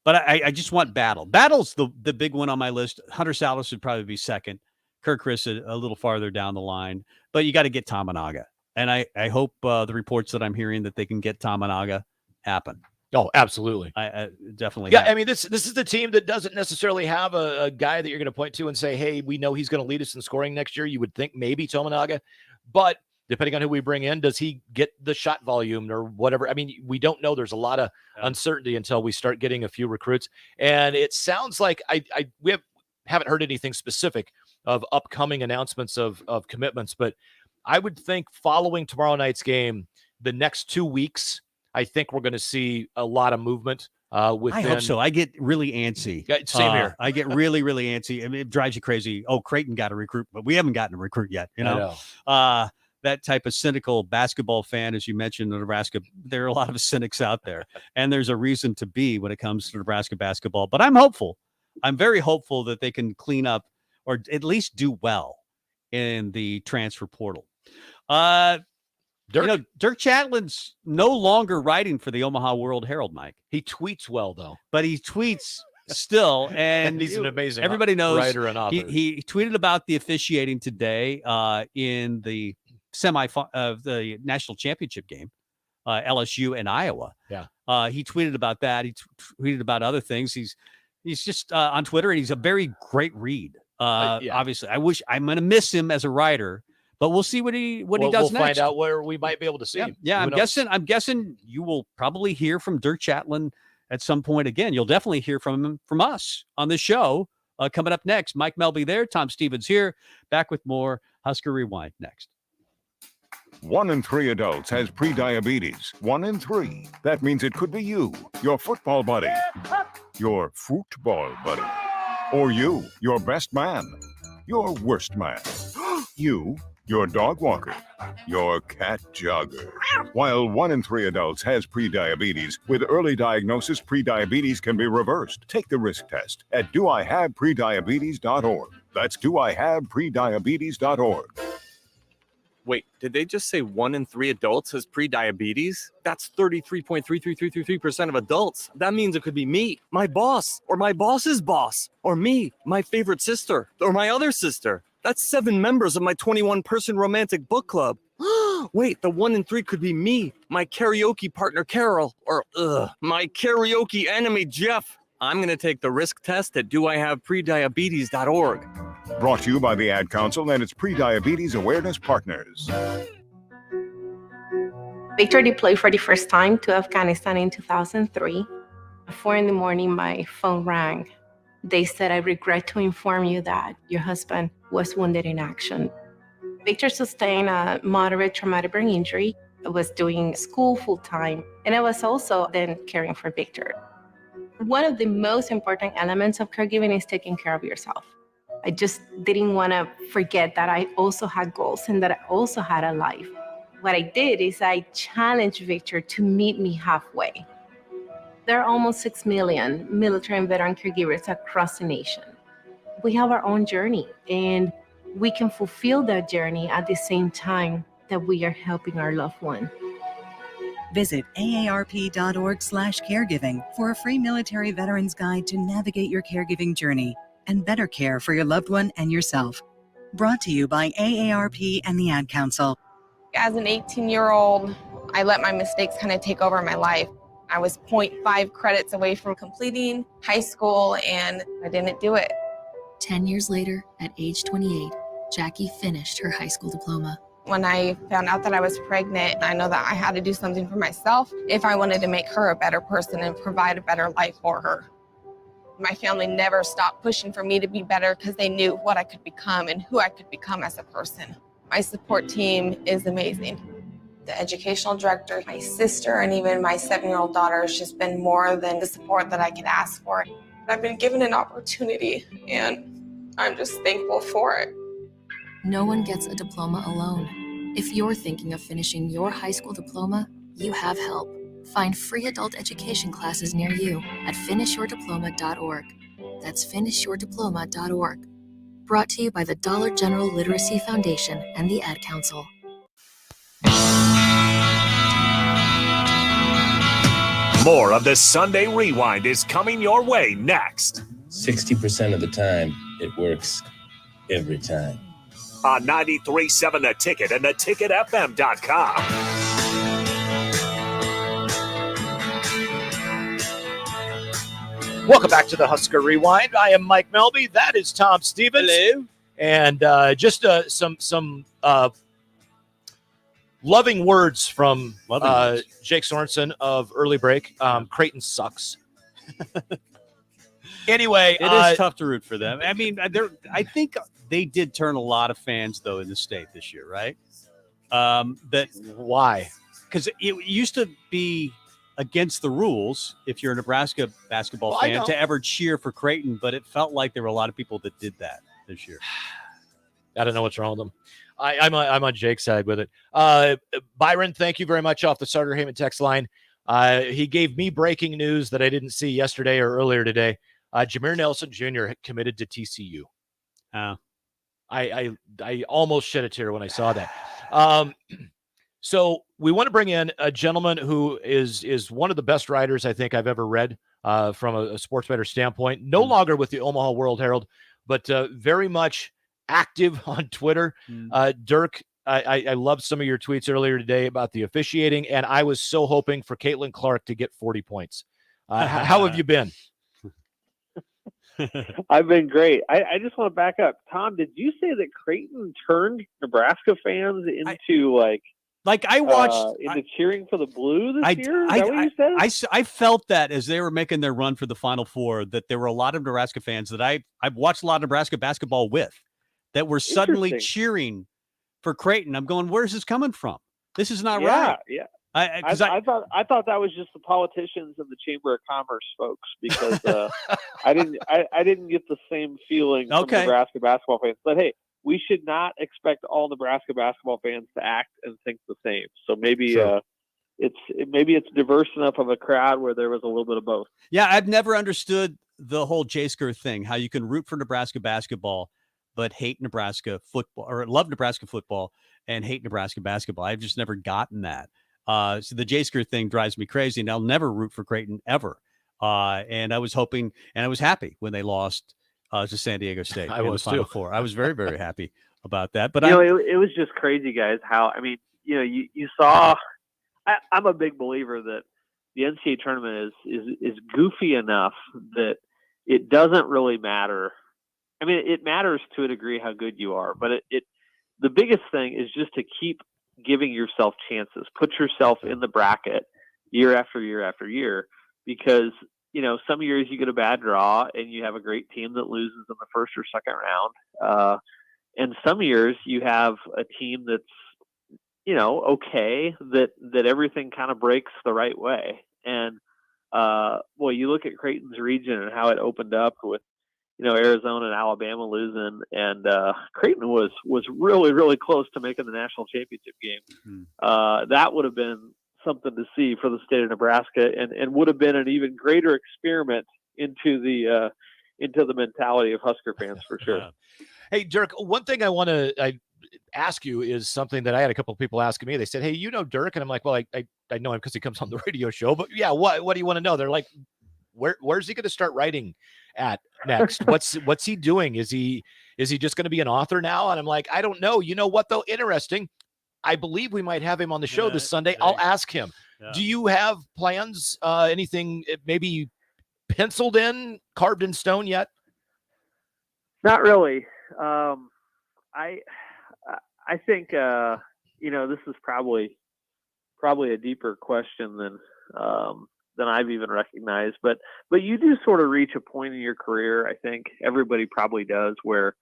I just want Battle. Battle's the big one on my list. Hunter Salas would probably be second. Kirk Chris a little farther down the line. But you got to get Tamanaga. And I hope the reports that I'm hearing that they can get Tamanaga happen. Oh, absolutely. I definitely. Yeah, I mean, this is the team that doesn't necessarily have a guy that you're going to point to and say, hey, we know he's going to lead us in scoring next year. You would think maybe Tamanaga. But depending on who we bring in, does he get the shot volume or whatever? I mean, we don't know. There's a lot of uncertainty until we start getting a few recruits. And it sounds like we haven't heard anything specific of upcoming announcements of commitments. But I would think following tomorrow night's game, the next 2 weeks, I think we're going to see a lot of movement. I hope so. I get really antsy. Same here. I get really, really antsy. I mean, it drives you crazy. Oh, Creighton got a recruit, but we haven't gotten a recruit yet. You know, that type of cynical basketball fan, as you mentioned, in Nebraska, there are a lot of cynics out there, and there's a reason to be when it comes to Nebraska basketball. But I'm hopeful. I'm very hopeful that they can clean up or at least do well in the transfer portal. Dirk Chatlin's no longer writing for the Omaha World Herald, Mike. He tweets well, though. But he tweets still, and he's an amazing everybody knows writer and author. He tweeted about the officiating today in the the national championship game, LSU and Iowa. Yeah. He tweeted about that. He tweeted about other things. He's just on Twitter, and he's a very great read. Obviously, I'm going to miss him as a writer. But we'll see what he does we'll next. We'll find out where we might be able to see him. Yeah, I'm guessing you will probably hear from Dirk Chatlin at some point again. You'll definitely hear from him, from us on this show coming up next. Mike Melby there, Tom Stevens here, back with more Husker Rewind next. 1 in 3 adults has prediabetes. 1 in 3. That means it could be you, your football buddy, your football buddy, or you, your best man, your worst man, you, your dog walker, your cat jogger. While 1 in 3 adults has prediabetes, with early diagnosis, prediabetes can be reversed. Take the risk test at doihaveprediabetes.org. That's doihaveprediabetes.org. Wait, did they just say 1 in 3 adults has prediabetes? That's 33.33333% of adults. That means it could be me, my boss, or my boss's boss, or me, my favorite sister, or my other sister. That's 7 members of my 21-person romantic book club. Wait, the 1 in 3 could be me, my karaoke partner Carol, or my karaoke enemy Jeff. I'm going to take the risk test at doihaveprediabetes.org. Brought to you by the Ad Council and its Prediabetes Awareness Partners. Victor deployed for the first time to Afghanistan in 2003. At 4 a.m, my phone rang. They said, I regret to inform you that your husband was wounded in action. Victor sustained a moderate traumatic brain injury. I was doing school full-time, and I was also then caring for Victor. One of the most important elements of caregiving is taking care of yourself. I just didn't want to forget that I also had goals and that I also had a life. What I did is I challenged Victor to meet me halfway. There are almost 6 million military and veteran caregivers across the nation. We have our own journey, and we can fulfill that journey at the same time that we are helping our loved one. Visit aarp.org/caregiving for a free military veterans guide to navigate your caregiving journey and better care for your loved one and yourself. Brought to you by AARP and the Ad Council. As an 18-year-old, I let my mistakes kind of take over my life. I was 0.5 credits away from completing high school, and I didn't do it. 10 years later, at age 28, Jackie finished her high school diploma. When I found out that I was pregnant, I know that I had to do something for myself if I wanted to make her a better person and provide a better life for her. My family never stopped pushing for me to be better because they knew what I could become and who I could become as a person. My support team is amazing. The educational director, my sister, and even my 7-year-old daughter has just been more than the support that I could ask for. I've been given an opportunity, and I'm just thankful for it. No one gets a diploma alone. If you're thinking of finishing your high school diploma, you have help. Find free adult education classes near you at finishyourdiploma.org. That's finishyourdiploma.org. Brought to you by the Dollar General Literacy Foundation and the Ad Council. More of the Sunday Rewind is coming your way next. 60% of the time, it works every time. On 93.7 The Ticket and theticketfm.com. Welcome back to the Husker Rewind. I am Mike Melby. That is Tom Stevens. Hello. And just some loving words from Jake Sorensen of Early Break. Creighton sucks. Anyway, it is tough to root for them. I mean, I think they did turn a lot of fans, though, in the state this year, right? Why? Because it used to be against the rules if you're a Nebraska basketball fan to ever cheer for Creighton, but it felt like there were a lot of people that did that this year. I don't know what's wrong with them. I'm on Jake's side with it. Byron, thank you very much off the Sartor Heyman text line. He gave me breaking news that I didn't see yesterday or earlier today. Jameer Nelson Jr. committed to TCU. I almost shed a tear when I saw that. So we want to bring in a gentleman who is one of the best writers I think I've ever read from a sports bettor standpoint. No longer with the Omaha World Herald, but very much active on Twitter. Dirk, I loved some of your tweets earlier today about the officiating, and I was so hoping for Caitlin Clark to get 40 points. How have you been? I've been great. I just want to back up. Tom, did you say that Creighton turned Nebraska fans into I watched into cheering for the Blue this year? Is that what you said? I felt that as they were making their run for the Final Four, that there were a lot of Nebraska fans that I've watched a lot of Nebraska basketball with that were suddenly cheering for Creighton. I'm going, where's this coming from? This is not right. Yeah. I thought that was just the politicians and the Chamber of Commerce folks, because I didn't get the same feeling from Nebraska basketball fans. But hey, we should not expect all Nebraska basketball fans to act and think the same. So maybe it's diverse enough of a crowd where there was a little bit of both. Yeah, I've never understood the whole J-Sker thing, how you can root for Nebraska basketball but hate Nebraska football, or love Nebraska football and hate Nebraska basketball. I've just never gotten that. So the J-Sker thing drives me crazy, and I'll never root for Creighton ever. And I was hoping, and I was happy when they lost to San Diego State. I was Final too. Four. I was very, very happy about that. But it was just crazy, guys. How, I mean, you saw. I'm a big believer that the NCAA tournament is goofy enough that it doesn't really matter. I mean, it matters to a degree how good you are, but the biggest thing is just to keep giving yourself chances. Put yourself in the bracket year after year after year, because some years you get a bad draw and you have a great team that loses in the first or second round, and some years you have a team that's okay, that everything kind of breaks the right way. And you look at Creighton's region and how it opened up with Arizona and Alabama losing, and Creighton was really, really close to making the national championship game. That would have been something to see for the state of Nebraska, and would have been an even greater experiment into the mentality of Husker fans for sure. Hey, Dirk, one thing I want to ask you is something that I had a couple of people asking me. They said, hey, you know Dirk? And I'm like, well, I know him because he comes on the radio show. But yeah, what do you want to know? They're like, where's he going to start writing at next? What's he doing? Is he just going to be an author now? And I'm like, I don't know. You know what, though? Interesting. I believe we might have him on the show this Sunday. I'll ask him. Yeah. Do you have plans? Anything maybe penciled in, carved in stone yet? Not really. I think this is probably a deeper question than I've even recognized. But you do sort of reach a point in your career. I think everybody probably does where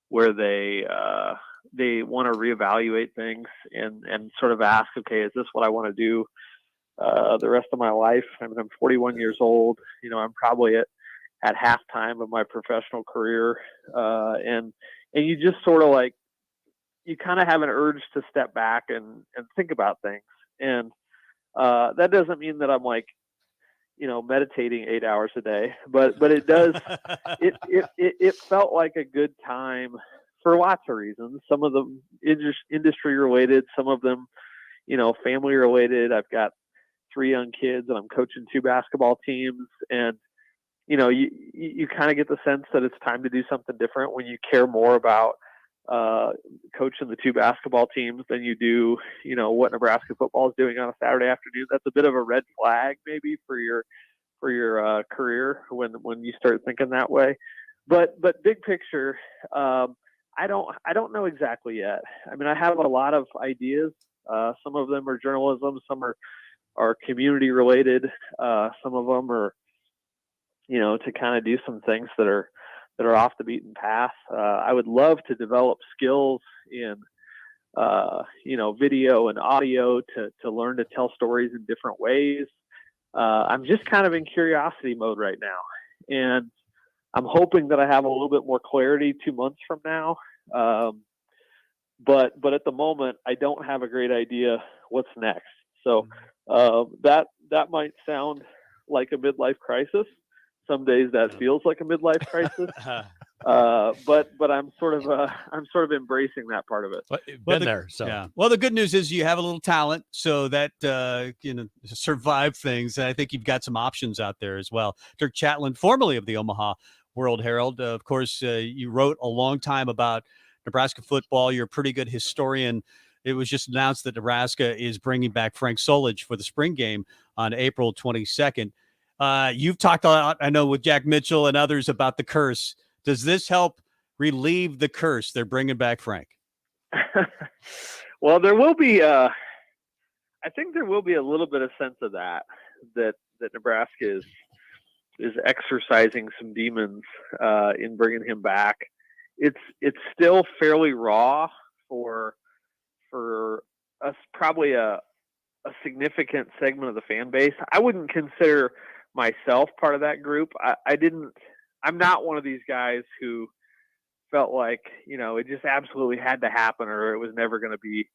they want to reevaluate things and sort of ask, okay, is this what I want to do the rest of my life? I mean, I'm 41 years old. I'm probably at halftime of my professional career, and you just sort of like, you kind of have an urge to step back and think about things. And that doesn't mean that I'm like, meditating 8 hours a day, but it does, it felt like a good time for lots of reasons. Some of them industry related, some of them, family related. I've got 3 young kids and I'm coaching 2 basketball teams, and you kind of get the sense that it's time to do something different when you care more about coaching the 2 basketball teams than you do, what Nebraska football is doing on a Saturday afternoon. That's a bit of a red flag maybe for your career when you start thinking that way. But big picture, I don't know exactly yet. I mean, I have a lot of ideas. Some of them are journalism, some are community related. Some of them are, to kind of do some things that are off the beaten path. I would love to develop skills in, video and audio to learn to tell stories in different ways. I'm just kind of in curiosity mode right now. And I'm hoping that I have a little bit more clarity 2 months from now. But at the moment, I don't have a great idea what's next. So that might sound like a midlife crisis. Some days that feels like a midlife crisis. But I'm sort of embracing that part of it. Yeah. Well, the good news is you have a little talent, so that survive things. And I think you've got some options out there as well. Dirk Chatelain, formerly of the Omaha World Herald, of course, you wrote a long time about Nebraska football. You're a pretty good historian. It was just announced that Nebraska is bringing back Frank Solich for the spring game on April 22nd. You've talked a lot, I know, with Jack Mitchell and others about the curse. Does this help relieve the curse? They're bringing back Frank. Well, there will be. I think there will be a little bit of sense of that Nebraska is exercising some demons in bringing him back. It's still fairly raw for us, probably a significant segment of the fan base. I wouldn't consider myself part of that group. I'm not one of these guys who felt like, it just absolutely had to happen, or it was never going to be,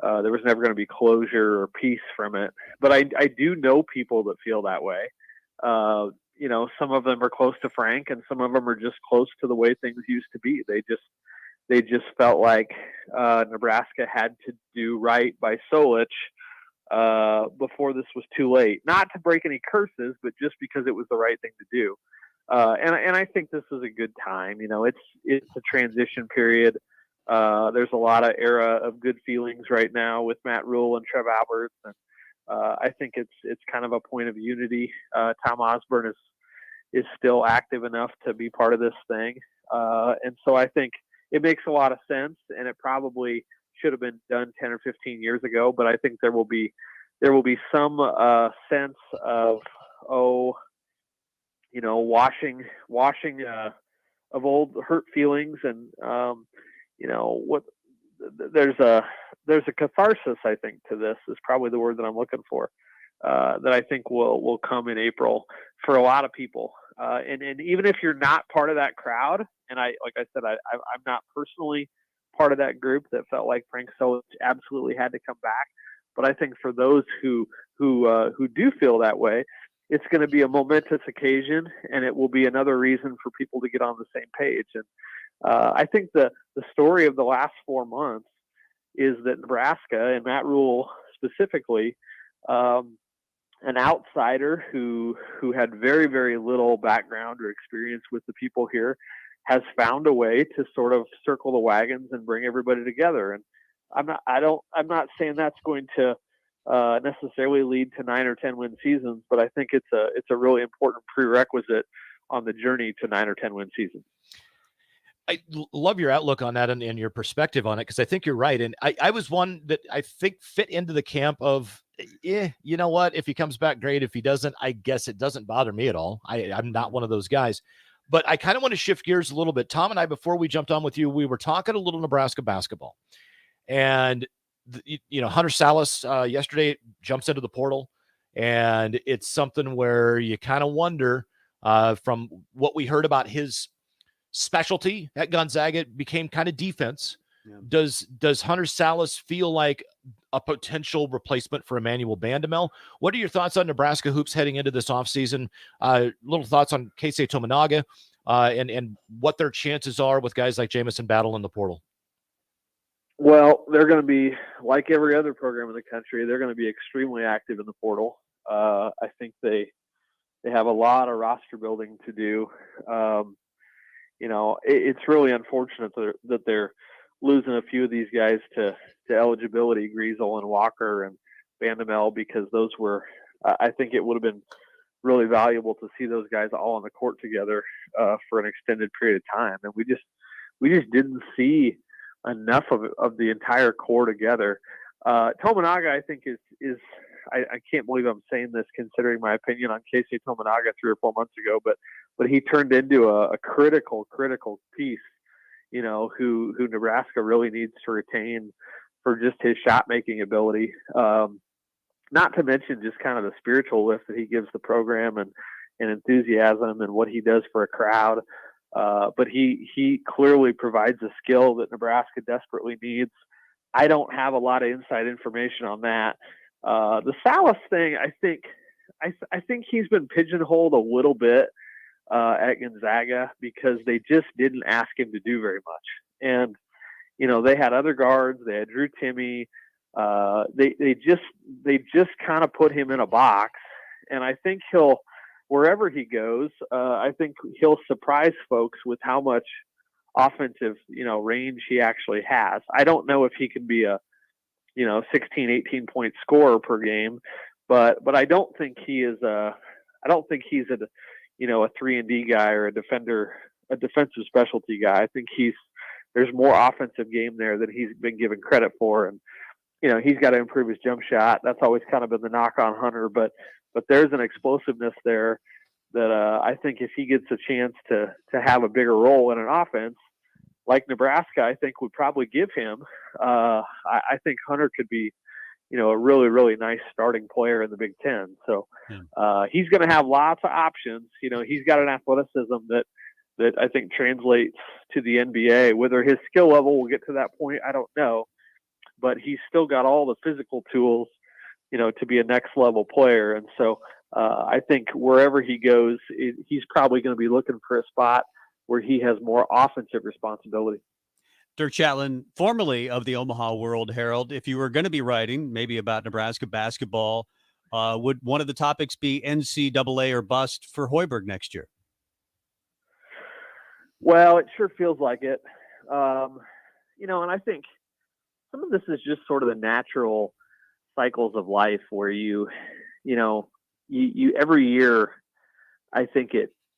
there was never going to be closure or peace from it. But I do know people that feel that way. Some of them are close to Frank, and some of them are just close to the way things used to be. They just felt like Nebraska had to do right by Solich before this was too late. Not to break any curses, but just because it was the right thing to do. And I think this is a good time. It's a transition period. There's a lot of era of good feelings right now with Matt Rule and Trev Alberts, and I think it's kind of a point of unity. Tom Osborne is still active enough to be part of this thing, and so I think it makes a lot of sense, and it probably should have been done 10 or 15 years ago. But I think there will be some sense of washing of old hurt feelings, and there's a catharsis, I think, to this is probably the word that I'm looking for, that I think will come in April for a lot of people. And even if you're not part of that crowd, and like I said, I'm not personally part of that group that felt like Frank Solich absolutely had to come back. But I think for those who do feel that way, it's going to be a momentous occasion, and it will be another reason for people to get on the same page. And I think the story of the last 4 months is that Nebraska, and Matt Rule specifically, an outsider who had very, very little background or experience with the people here, has found a way to sort of circle the wagons and bring everybody together. And I'm not saying that's going to necessarily lead to 9 or 10 win seasons, but I think it's a really important prerequisite on the journey to 9 or 10 win seasons. I love your outlook on that and your perspective on it, because I think you're right. And I was one that I think fit into the camp of, you know what, if he comes back, great. If he doesn't, I guess it doesn't bother me at all. I'm not one of those guys. But I kind of want to shift gears a little bit. Tom and I, before we jumped on with you, we were talking a little Nebraska basketball. And, Hunter Salas yesterday jumps into the portal. And it's something where you kind of wonder, from what we heard about his specialty at Gonzaga, it became kind of defense. Yeah. Does Hunter Salas feel like a potential replacement for Emmanuel Bandamel? What are your thoughts on Nebraska hoops heading into this offseason? Little thoughts on Keisei Tominaga and what their chances are with guys like Jamison Battle in the portal. Well, they're going to be, like every other program in the country, they're going to be extremely active in the portal. I think they have a lot of roster building to do. It's really unfortunate that they're losing a few of these guys to eligibility, Griesel and Walker and Bandamel, because those were, I think it would have been really valuable to see those guys all on the court together for an extended period of time. And we just didn't see enough of the entire core together. Tominaga, I think is I can't believe I'm saying this considering my opinion on Keisei Tominaga 3 or 4 months ago, but he turned into a critical piece, who Nebraska really needs to retain for just his shot making ability. Not to mention just kind of the spiritual lift that he gives the program and enthusiasm and what he does for a crowd. But he clearly provides a skill that Nebraska desperately needs. I don't have a lot of inside information on that. The Salas thing, I think he's been pigeonholed a little bit at Gonzaga because they just didn't ask him to do very much. And, they had other guards. They had Drew Timme. They just kind of put him in a box. And I think wherever he goes, I think he'll surprise folks with how much offensive, range he actually has. I don't know if he can be a, 16, 18 point scorer per game, but I don't think he's a 3-and-D guy or a defensive specialty guy. I think there's more offensive game there than he's been given credit for. And, he's got to improve his jump shot. That's always kind of been the knock on Hunter, but there's an explosiveness there that I think if he gets a chance to have a bigger role in an offense like Nebraska, I think would probably give him. I think Hunter could be, a really, really nice starting player in the Big Ten. So he's going to have lots of options. He's got an athleticism that I think translates to the NBA. Whether his skill level will get to that point, I don't know. But he's still got all the physical tools, to be a next level player. And so I think wherever he goes, he's probably going to be looking for a spot where he has more offensive responsibility. Dirk Chatelain, formerly of the Omaha World Herald, if you were going to be writing maybe about Nebraska basketball, would one of the topics be NCAA or bust for Hoiberg next year? Well, it sure feels like it. And I think some of this is just sort of the natural cycles of life where you every year, I think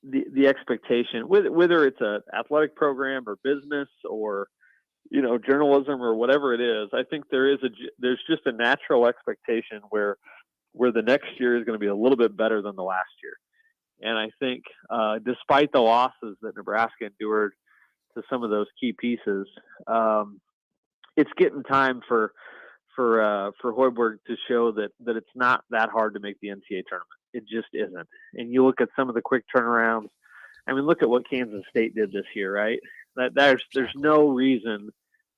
the expectation, whether it's an athletic program or business or, journalism or whatever it is, I think there's just a natural expectation where the next year is going to be a little bit better than the last year. And I think despite the losses that Nebraska endured to some of those key pieces, it's getting time for Hoiberg to show that it's not that hard to make the NCAA tournament. It just isn't. And you look at some of the quick turnarounds. I mean, look at what Kansas State did this year, right? There's no reason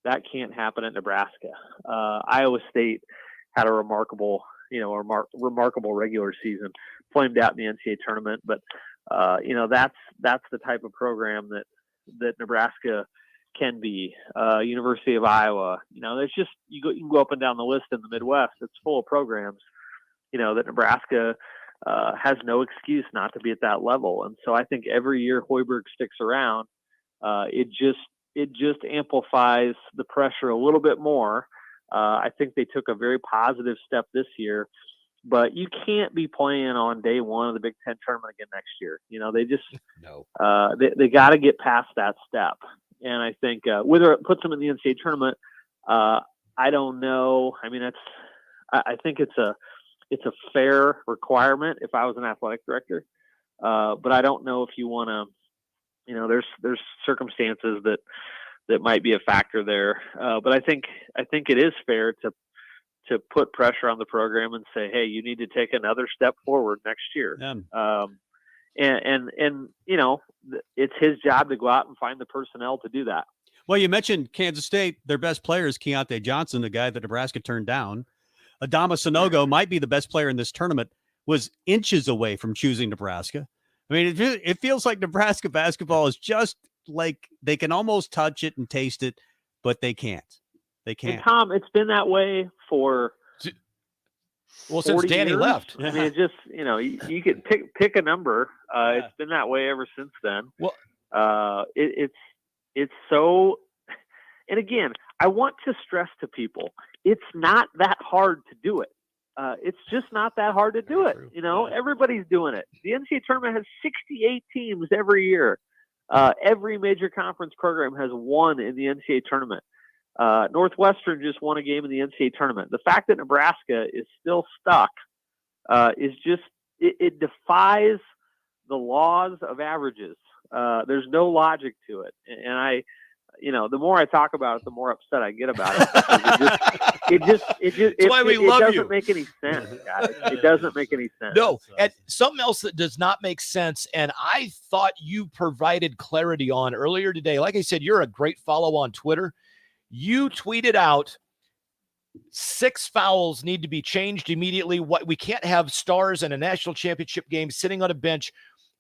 that can't happen at Nebraska. Iowa State had a remarkable regular season, flamed out in the NCAA tournament. But that's the type of program that Nebraska can be. University of Iowa, there's just you can go up and down the list in the Midwest. It's full of programs, that Nebraska has no excuse not to be at that level. And so I think every year Hoiberg sticks around, it just amplifies the pressure a little bit more. I think they took a very positive step this year, but you can't be playing on day one of the Big Ten tournament again next year. They just no. They got to get past that step. And I think whether it puts them in the NCAA tournament, I don't know. I mean, I think it's a fair requirement if I was an athletic director, but I don't know if you want to. There's circumstances that might be a factor there, but I think it is fair to put pressure on the program and say, hey, you need to take another step forward next year. And it's his job to go out and find the personnel to do that. Well, you mentioned Kansas State. Their best player is Keontae Johnson, the guy that Nebraska turned down. Adama Sanogo might be the best player in this tournament, was inches away from choosing Nebraska. I mean, it feels like Nebraska basketball is just like they can almost touch it and taste it, but they can't. They can't. And Tom, it's been that way for since Danny years. left. I mean, it just you could pick a number. It's been that way ever since then. Well, it's so. And again, I want to stress to people, it's not that hard to do it. It's just not that hard to do it. Everybody's doing it. The NCAA tournament has 68 teams every year. Every major conference program has one in the NCAA tournament. Northwestern just won a game in the NCAA tournament. The fact that Nebraska is still stuck is just it defies the laws of averages. There's no logic to it, and the more I talk about it, the more upset I get about it. It doesn't make any sense, guys. It doesn't make any sense. No, and something else that does not make sense, and I thought you provided clarity on earlier today. Like I said, you're a great follow on Twitter. You tweeted out 6 fouls need to be changed immediately. We can't have stars in a national championship game sitting on a bench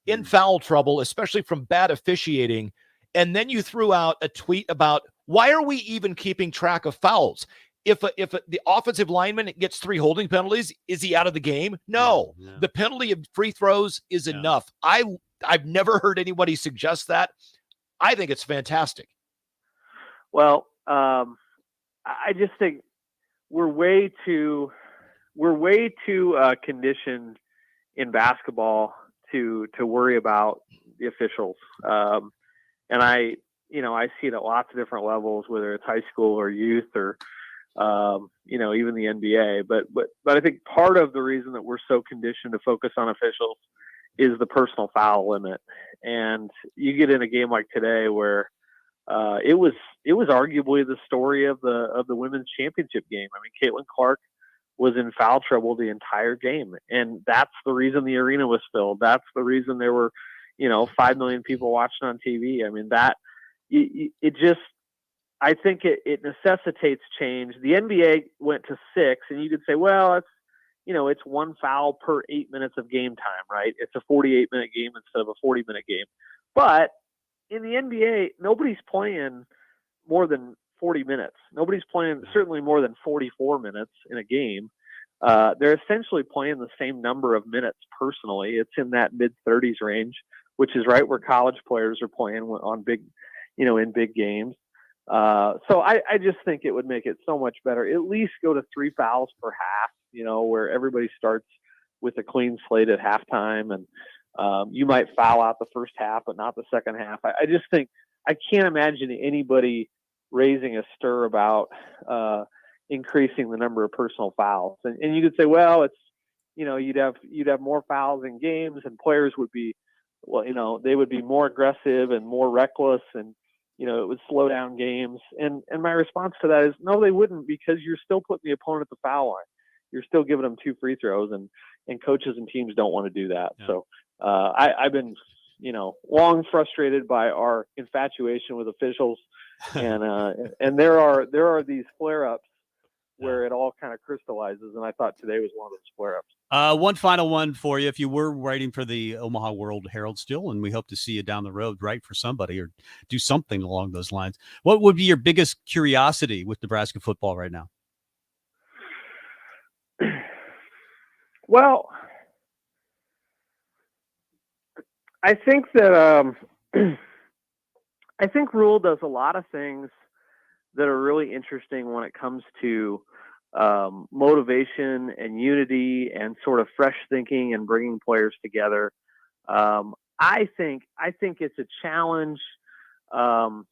in foul trouble, especially from bad officiating. And then you threw out a tweet about why are we even keeping track of fouls? If the offensive lineman gets 3 holding penalties, is he out of the game? No. Yeah. The penalty of free throws is enough. I've never heard anybody suggest that. I think it's fantastic. Well, I just think we're way too conditioned in basketball to worry about the officials. And I see it at lots of different levels, whether it's high school or youth or, even the NBA. But I think part of the reason that we're so conditioned to focus on officials is the personal foul limit. And you get in a game like today where it was arguably the story of the women's championship game. I mean, Caitlin Clark was in foul trouble the entire game, and that's the reason the arena was filled. That's the reason there were 5 million people watching on TV. I mean, I think it necessitates change. The NBA went to 6, and you could say, well, it's 1 foul per 8 minutes of game time, right? It's a 48-minute game instead of a 40-minute game. But in the NBA, nobody's playing more than 40 minutes. Nobody's playing certainly more than 44 minutes in a game. They're essentially playing the same number of minutes personally. It's in that mid-30s range, which is right where college players are playing on big, in big games. So I just think it would make it so much better. At least go to 3 fouls per half, where everybody starts with a clean slate at halftime, and you might foul out the first half, but not the second half. I just think I can't imagine anybody raising a stir about increasing the number of personal fouls. And you could say, well, it's you'd have more fouls in games, and players would be, they would be more aggressive and more reckless, and it would slow down games. And my response to that is, no, they wouldn't, because you're still putting the opponent at the foul line. You're still giving them 2 free throws, and coaches and teams don't want to do that. Yeah. So I've been, long frustrated by our infatuation with officials, and there are these flare-ups where it all kind of crystallizes, and I thought today was one of those flare-ups. One final one for you. If you were writing for the Omaha World Herald still, and we hope to see you down the road, write for somebody or do something along those lines, what would be your biggest curiosity with Nebraska football right now? Well, I think that I think Rule does a lot of things that are really interesting when it comes to motivation and unity and sort of fresh thinking and bringing players together. I think it's a challenge. I'll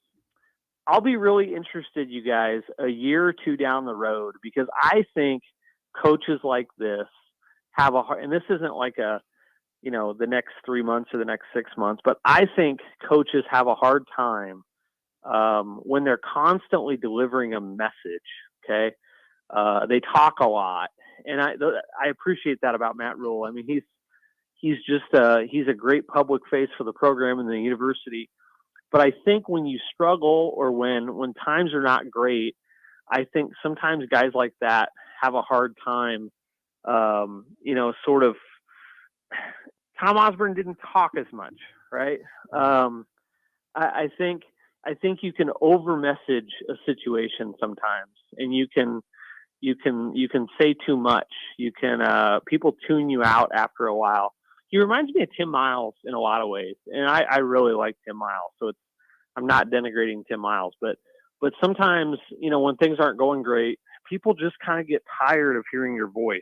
be really interested, you guys, a year or two down the road, because I think coaches like this have a hard, and this isn't like a, the next 3 months or the next 6 months, but I think coaches have a hard time when they're constantly delivering a message. Okay. They talk a lot, and I appreciate that about Matt Rule. I mean, he's a great public face for the program and the university. But I think when you struggle or when times are not great, I think sometimes guys like that have a hard time, sort of. Tom Osborne didn't talk as much, right? I think you can over message a situation sometimes, and you can say too much. You can people tune you out after a while. He reminds me of Tim Miles in a lot of ways, and I really like Tim Miles. So I'm not denigrating Tim Miles, but sometimes when things aren't going great, people just kind of get tired of hearing your voice.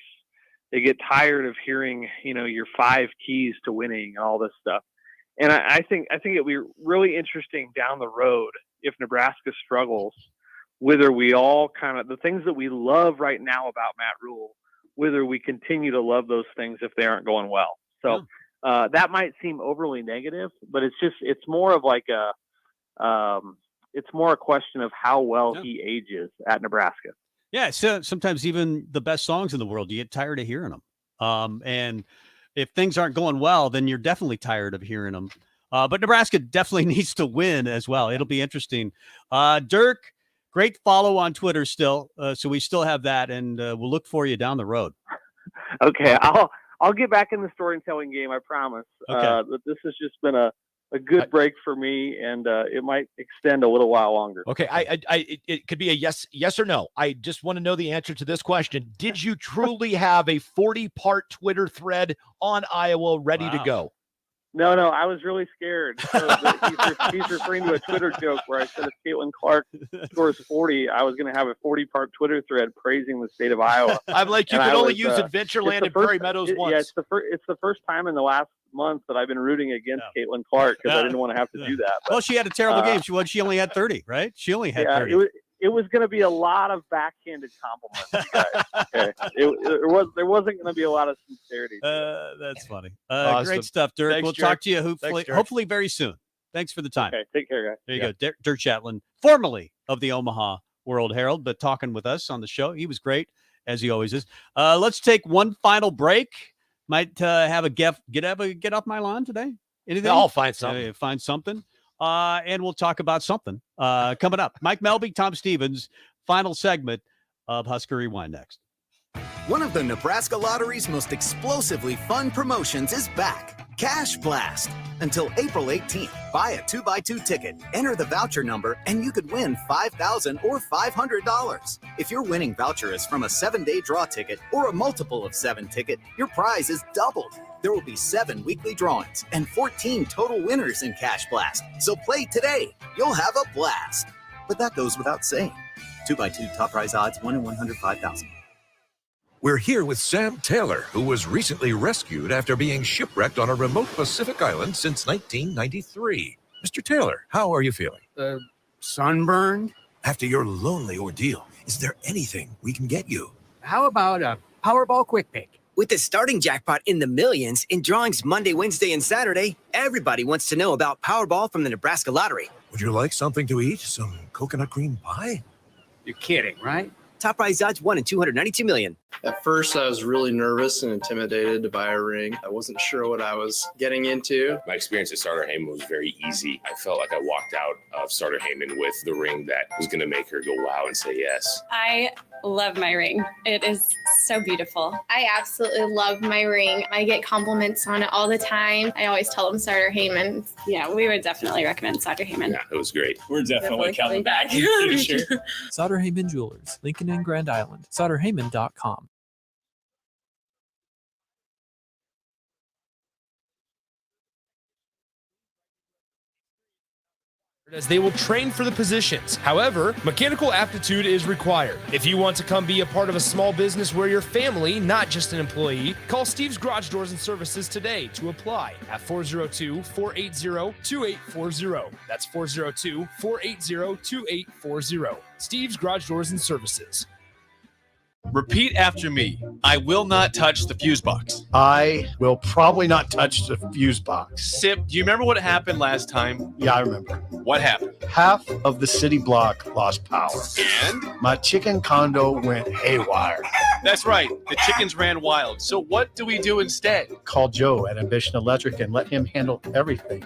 They get tired of hearing your 5 keys to winning and all this stuff. And I think it'll be really interesting down the road if Nebraska struggles, whether we all kind of the things that we love right now about Matt Rule, whether we continue to love those things if they aren't going well. So that might seem overly negative, but it's more of like it's more a question of how well he ages at Nebraska. Yeah, so sometimes even the best songs in the world, you get tired of hearing them. And if things aren't going well, then you're definitely tired of hearing them. But Nebraska definitely needs to win as well. It'll be interesting. Dirk, great follow on Twitter still. So we still have that, and we'll look for you down the road. Okay, I'll get back in the storytelling game, I promise. Okay. But this has just been a good break for me, and it might extend a little while longer. Okay, it could be a yes or no. I just want to know the answer to this question. Did you truly have a 40-part Twitter thread on Iowa ready to go? No, I was really scared. So he's referring to a Twitter joke where I said if Caitlin Clark scores 40, I was going to have a 40-part Twitter thread praising the state of Iowa. I'm like, you can only use Adventureland and Prairie Meadows once. Yeah, it's the first time in the last month that I've been rooting against Caitlin Clark because I didn't want to have to do that. But, well, she had a terrible game. She only had 30, right? She only had 30. It was going to be a lot of backhanded compliments, you guys. Okay, there wasn't going to be a lot of sincerity. That's funny. Awesome. Great stuff, Dirk. Thanks, We'll Dirk. talk to you hopefully very soon. Thanks for the time. Okay, take care, guys. There you go, Dirk Chatelain, formerly of the Omaha World Herald, but talking with us on the show. He was great, as he always is. Let's take one final break. Might have a get off my lawn today. Anything? I'll find something. Find something. And we'll talk about something coming up. Mike Melby, Tom Stevens, final segment of Husker Rewind next. One of the Nebraska Lottery's most explosively fun promotions is back. Cash Blast. Until April 18th, buy a 2x2 ticket, enter the voucher number, and you could win $5,000 or $500. If your winning voucher is from a 7-day draw ticket or a multiple of 7 ticket, your prize is doubled. There will be 7 weekly drawings and 14 total winners in Cash Blast. So play today. You'll have a blast. But that goes without saying. 2x2 top prize odds 1 in 105,000. We're here with Sam Taylor, who was recently rescued after being shipwrecked on a remote Pacific island since 1993. Mr. Taylor, how are you feeling? Sunburned. After your lonely ordeal, is there anything we can get you? How about a Powerball quick pick? With the starting jackpot in the millions in drawings Monday, Wednesday, and Saturday, everybody wants to know about Powerball from the Nebraska Lottery. Would you like something to eat? Some coconut cream pie? You're kidding, right? Top prize odds 1 in 292 million. At first, I was really nervous and intimidated to buy a ring. I wasn't sure what I was getting into. My experience at Starter Heyman was very easy. I felt like I walked out of Starter Heyman with the ring that was going to make her go wow and say yes. I love my ring. It is so beautiful. I absolutely love my ring. I get compliments on it all the time. I always tell them Sartor Heyman. Yeah, we would definitely recommend Sartor Heyman. Yeah, it was great. We're definitely coming back. For sure. Sauter Heyman Jewelers, Lincoln and Grand Island. SauterHeyman.com. As they will train for the positions. However, mechanical aptitude is required. If you want to come be a part of a small business where you're family, not just an employee, call Steve's Garage Doors and Services today to apply at 402-480-2840. That's 402-480-2840. Steve's Garage Doors and Services. Repeat after me. I will not touch the fuse box. I will probably not touch the fuse box. Sip, do you remember what happened last time? Yeah, I remember. What happened? Half of the city block lost power. And? My chicken condo went haywire. That's right. The chickens ran wild. So what do we do instead? Call Joe at Ambition Electric and let him handle everything.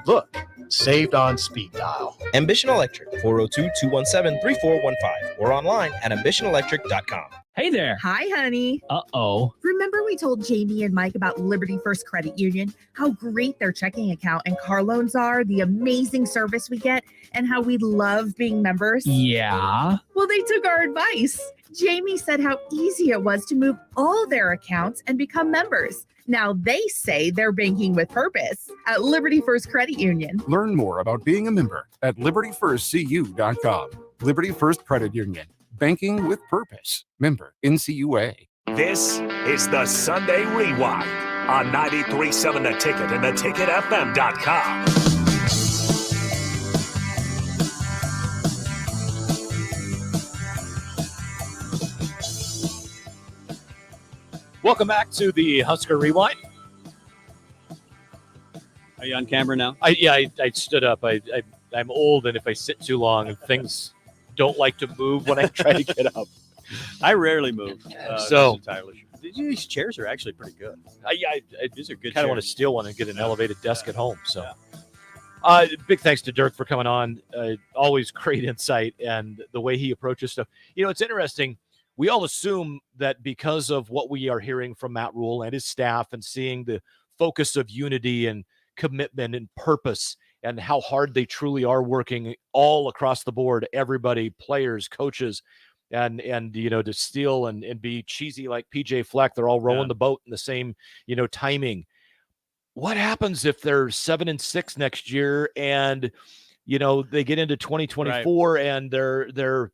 Look, saved on speed dial. Ambition Electric, 402-217-3415 or online at ambitionelectric.com. Hey there. Hi, honey. Uh-oh. Remember we told Jamie and Mike about Liberty First Credit Union, how great their checking account and car loans are, the amazing service we get, and how we love being members? Yeah. Well, they took our advice. Jamie said how easy it was to move all their accounts and become members. Now they say they're banking with purpose at Liberty First Credit Union. Learn more about being a member at libertyfirstcu.com. Liberty First Credit Union. Banking with purpose. Member NCUA. This is the Sunday Rewind on 93.7 The Ticket and theticketfm.com. Welcome back to the Husker Rewind. Are you on camera now? I stood up. I'm old, and if I sit too long, things don't like to move when I try to get up. I rarely move. So these chairs are actually pretty good. These are good. Kind of want to steal one and get an elevated desk at home. So, big thanks to Dirk for coming on. Always great insight and the way he approaches stuff. You know, it's interesting. We all assume that because of what we are hearing from Matt Rule and his staff and seeing the focus of unity and commitment and purpose and how hard they truly are working all across the board, everybody, players, coaches, and you know, to steal and be cheesy like PJ Fleck, they're all rowing the boat in the same, you know, timing. What happens if they're 7-6 next year and, you know, they get into 2024 and they're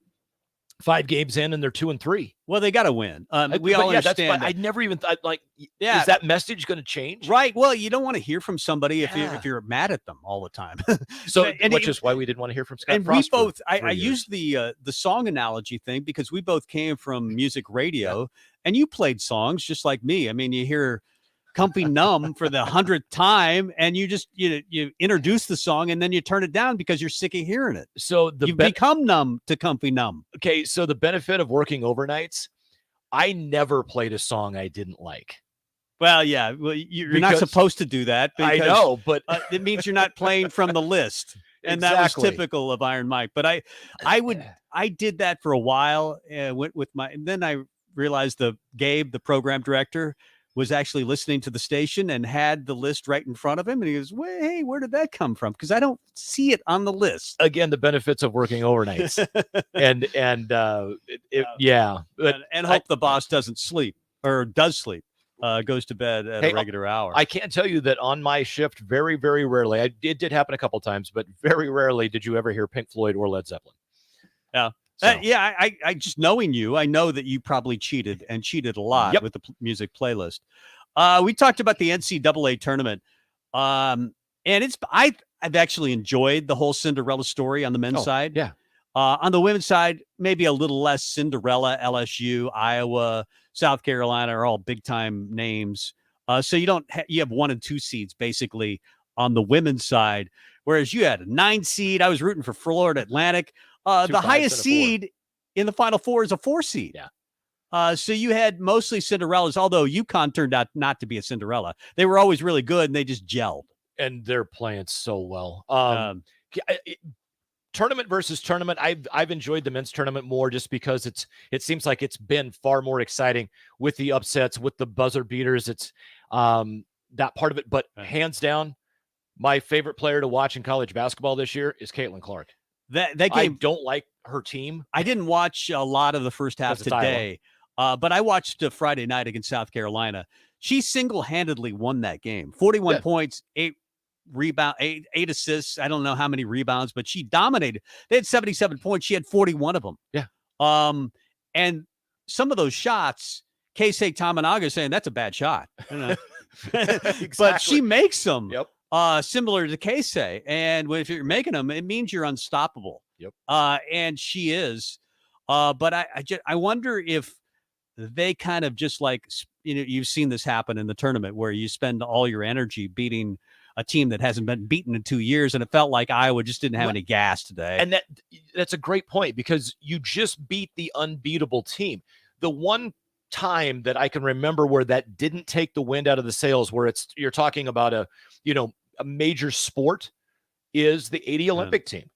5 games in and they're 2-3? Well, they got to win. We all understand. I never even thought, like, is that message going to change? Right. Well, you don't want to hear from somebody if you're mad at them all the time. So, which is why we didn't want to hear from Scott and Frost. We both. I used the song analogy thing because we both came from music radio, and you played songs just like me. I mean, you hear "Comfy Numb" for the 100th time, and you just you introduce the song and then you turn it down because you're sick of hearing it. So you become numb to "Comfy Numb." Okay, so the benefit of working overnights, I never played a song I didn't like. Well, yeah, you're not supposed to do that. Because, I know, but it means you're not playing from the list, and that was typical of Iron Mike. But I did that for a while. Went with and then I realized Gabe, the program director, was actually listening to the station and had the list right in front of him. And he goes, well, hey, where did that come from? Because I don't see it on the list. Again, the benefits of working overnights. and hope the boss doesn't sleep or does sleep, goes to bed at a regular hour. I can't tell you that on my shift, very, very rarely, it did happen a couple of times, but very rarely did you ever hear Pink Floyd or Led Zeppelin. Yeah. So. I just knowing you, I know that you probably cheated a lot with the music playlist. We talked about the NCAA tournament, and I've actually enjoyed the whole Cinderella story on the men's side. Yeah. On the women's side, maybe a little less Cinderella. LSU, Iowa, South Carolina are all big time names. So you have 1 and 2 seeds basically on the women's side, whereas you had a 9 seed. I was rooting for Florida Atlantic. The highest seed in the Final Four is a 4 seed. Yeah. So you had mostly Cinderellas, although UConn turned out not to be a Cinderella. They were always really good, and they just gelled. And they're playing so well. tournament versus tournament, I've enjoyed the men's tournament more just because it seems like it's been far more exciting with the upsets, with the buzzer beaters. It's that part of it. But hands down, my favorite player to watch in college basketball this year is Caitlin Clark. That game, I don't like her team. I didn't watch a lot of the first half today, but I watched Friday night against South Carolina. She single-handedly won that game. 41 points, 8 assists. I don't know how many rebounds, but she dominated. They had 77 points. She had 41 of them. Yeah. And some of those shots, Keisei Tamanaga saying that's a bad shot. Exactly. But she makes them. Yep. Similar to Keisei. And if you're making them, it means you're unstoppable. Yep. And she is. But I wonder if they kind of just like, you've seen this happen in the tournament where you spend all your energy beating a team that hasn't been beaten in 2 years, and it felt like Iowa just didn't have any gas today. And that's a great point because you just beat the unbeatable team. The one time that I can remember where that didn't take the wind out of the sails, where you're talking about a major sport, is the 80 Olympic team.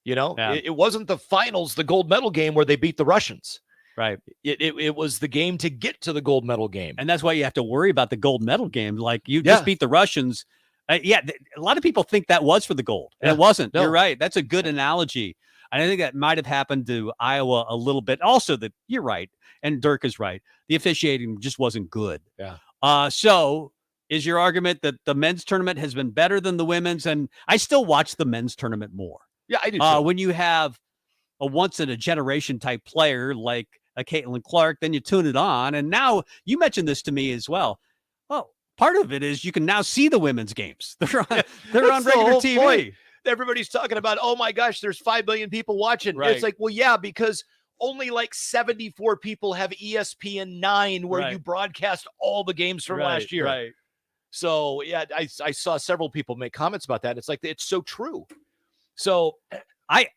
It wasn't the finals, the gold medal game where they beat the Russians. Right. It was the game to get to the gold medal game. And that's why you have to worry about the gold medal game. Like you just beat the Russians. A lot of people think that was for the gold. And it wasn't. No. You're right. That's a good analogy. And I think that might have happened to Iowa a little bit. Also, you're right. And Dirk is right. The officiating just wasn't good. Yeah. So is your argument that the men's tournament has been better than the women's? And I still watch the men's tournament more. Yeah, I do too. When you have a once-in-a-generation type player like a Caitlin Clark, then you tune it on. And now you mentioned this to me as well. Well, part of it is you can now see the women's games. They're on regular TV. Point. Everybody's talking about, oh my gosh, there's 5 million people watching. Right. It's like, well, yeah, because only like 74 people have ESPN 9 where you broadcast all the games from last year. Right. So yeah, I saw several people make comments about that. It's like, it's so true. So I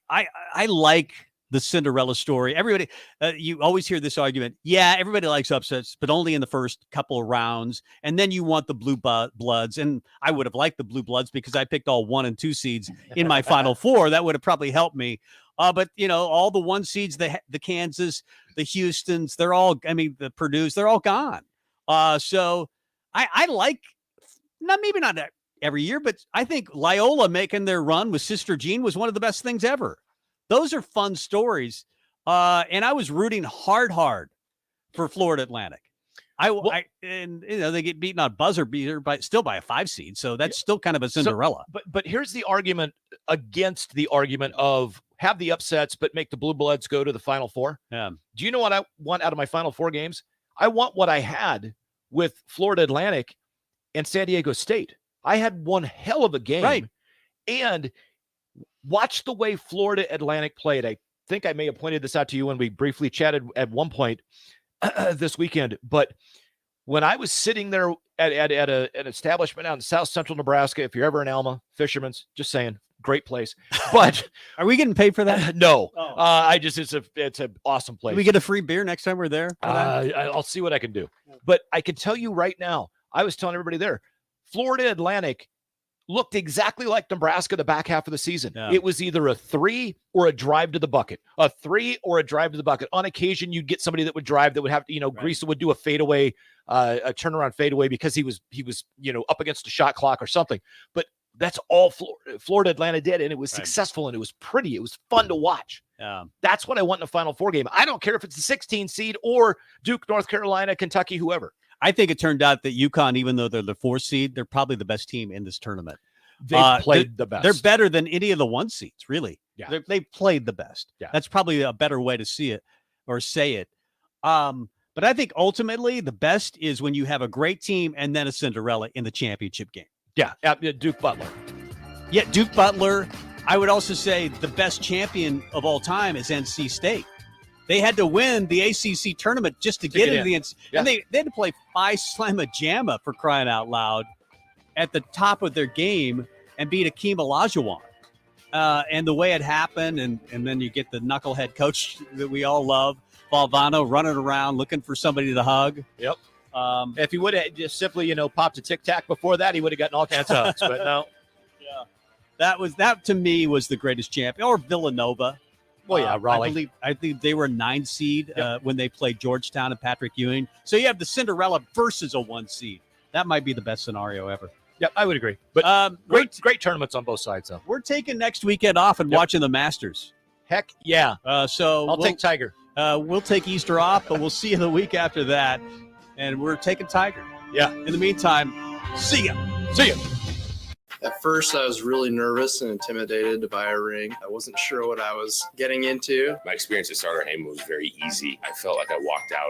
like the Cinderella story. Everybody, you always hear this argument. Yeah, everybody likes upsets, but only in the first couple of rounds. And then you want the blue bloods. And I would have liked the blue bloods because I picked all 1 and 2 seeds in my Final Four. That would have probably helped me. But all the 1 seeds, the Kansas, the Houstons, the Purdue's, they're all gone. So I like, maybe not every year, but I think Loyola making their run with Sister Jean was one of the best things ever. Those are fun stories. And I was rooting hard for Florida Atlantic. They get beaten on buzzer beater still by a 5 seed. So that's still kind of a Cinderella. But here's the argument against the argument of have the upsets, but make the blue bloods go to the Final Four. Yeah. Do you know what I want out of my Final Four games? I want what I had with Florida Atlantic and San Diego State. I had one hell of a game. Right. And watch the way Florida Atlantic played. I think I may have pointed this out to you when we briefly chatted at one point this weekend. But when I was sitting there at an establishment out in South Central Nebraska, if you're ever in Alma, Fisherman's, just saying, great place. But are we getting paid for that? No. It's an awesome place. Do we get a free beer next time we're there? I'll see what I can do. But I can tell you right now, I was telling everybody there, Florida Atlantic looked exactly like Nebraska the back half of the season. Yeah. It was either a 3 or a drive to the bucket. A 3 or a drive to the bucket. On occasion, you'd get somebody that would drive that would have, Grease would do a fadeaway, a turnaround fadeaway because he was up against a shot clock or something. But that's all Florida Atlanta did, and it was successful, and it was pretty. It was fun to watch. Yeah. That's what I want in a Final Four game. I don't care if it's the 16 seed or Duke, North Carolina, Kentucky, whoever. I think it turned out that UConn, even though they're the 4th seed, they're probably the best team in this tournament. They played the best. They're better than any of the 1 seeds, really. Yeah. They played the best. Yeah. That's probably a better way to see it or say it. But I think ultimately the best is when you have a great team and then a Cinderella in the championship game. Yeah, Duke Butler. Yeah, Duke Butler. I would also say the best champion of all time is NC State. They had to win the ACC tournament just to get into the NCAA. Yeah. And they had to play Phi Slamma Jamma, for crying out loud, at the top of their game and beat Akeem Olajuwon. And the way it happened, and then you get the knucklehead coach that we all love, Valvano, running around looking for somebody to hug. Yep. If he would have just simply, popped a tic-tac before that, he would have gotten all kinds of hugs. But no. That to me was the greatest champion. Or Villanova. Oh yeah, Raleigh. I think they were a 9 seed when they played Georgetown and Patrick Ewing. So you have the Cinderella versus a 1 seed. That might be the best scenario ever. Yep, I would agree. But great tournaments on both sides, though. We're taking next weekend off and watching the Masters. Heck yeah. So I'll take Tiger. We'll take Easter off, but we'll see you the week after that. And we're taking Tiger. Yeah. In the meantime, see ya. See ya. At first, I was really nervous and intimidated to buy a ring. I wasn't sure what I was getting into. My experience at Starter Heyman was very easy. I felt like I walked out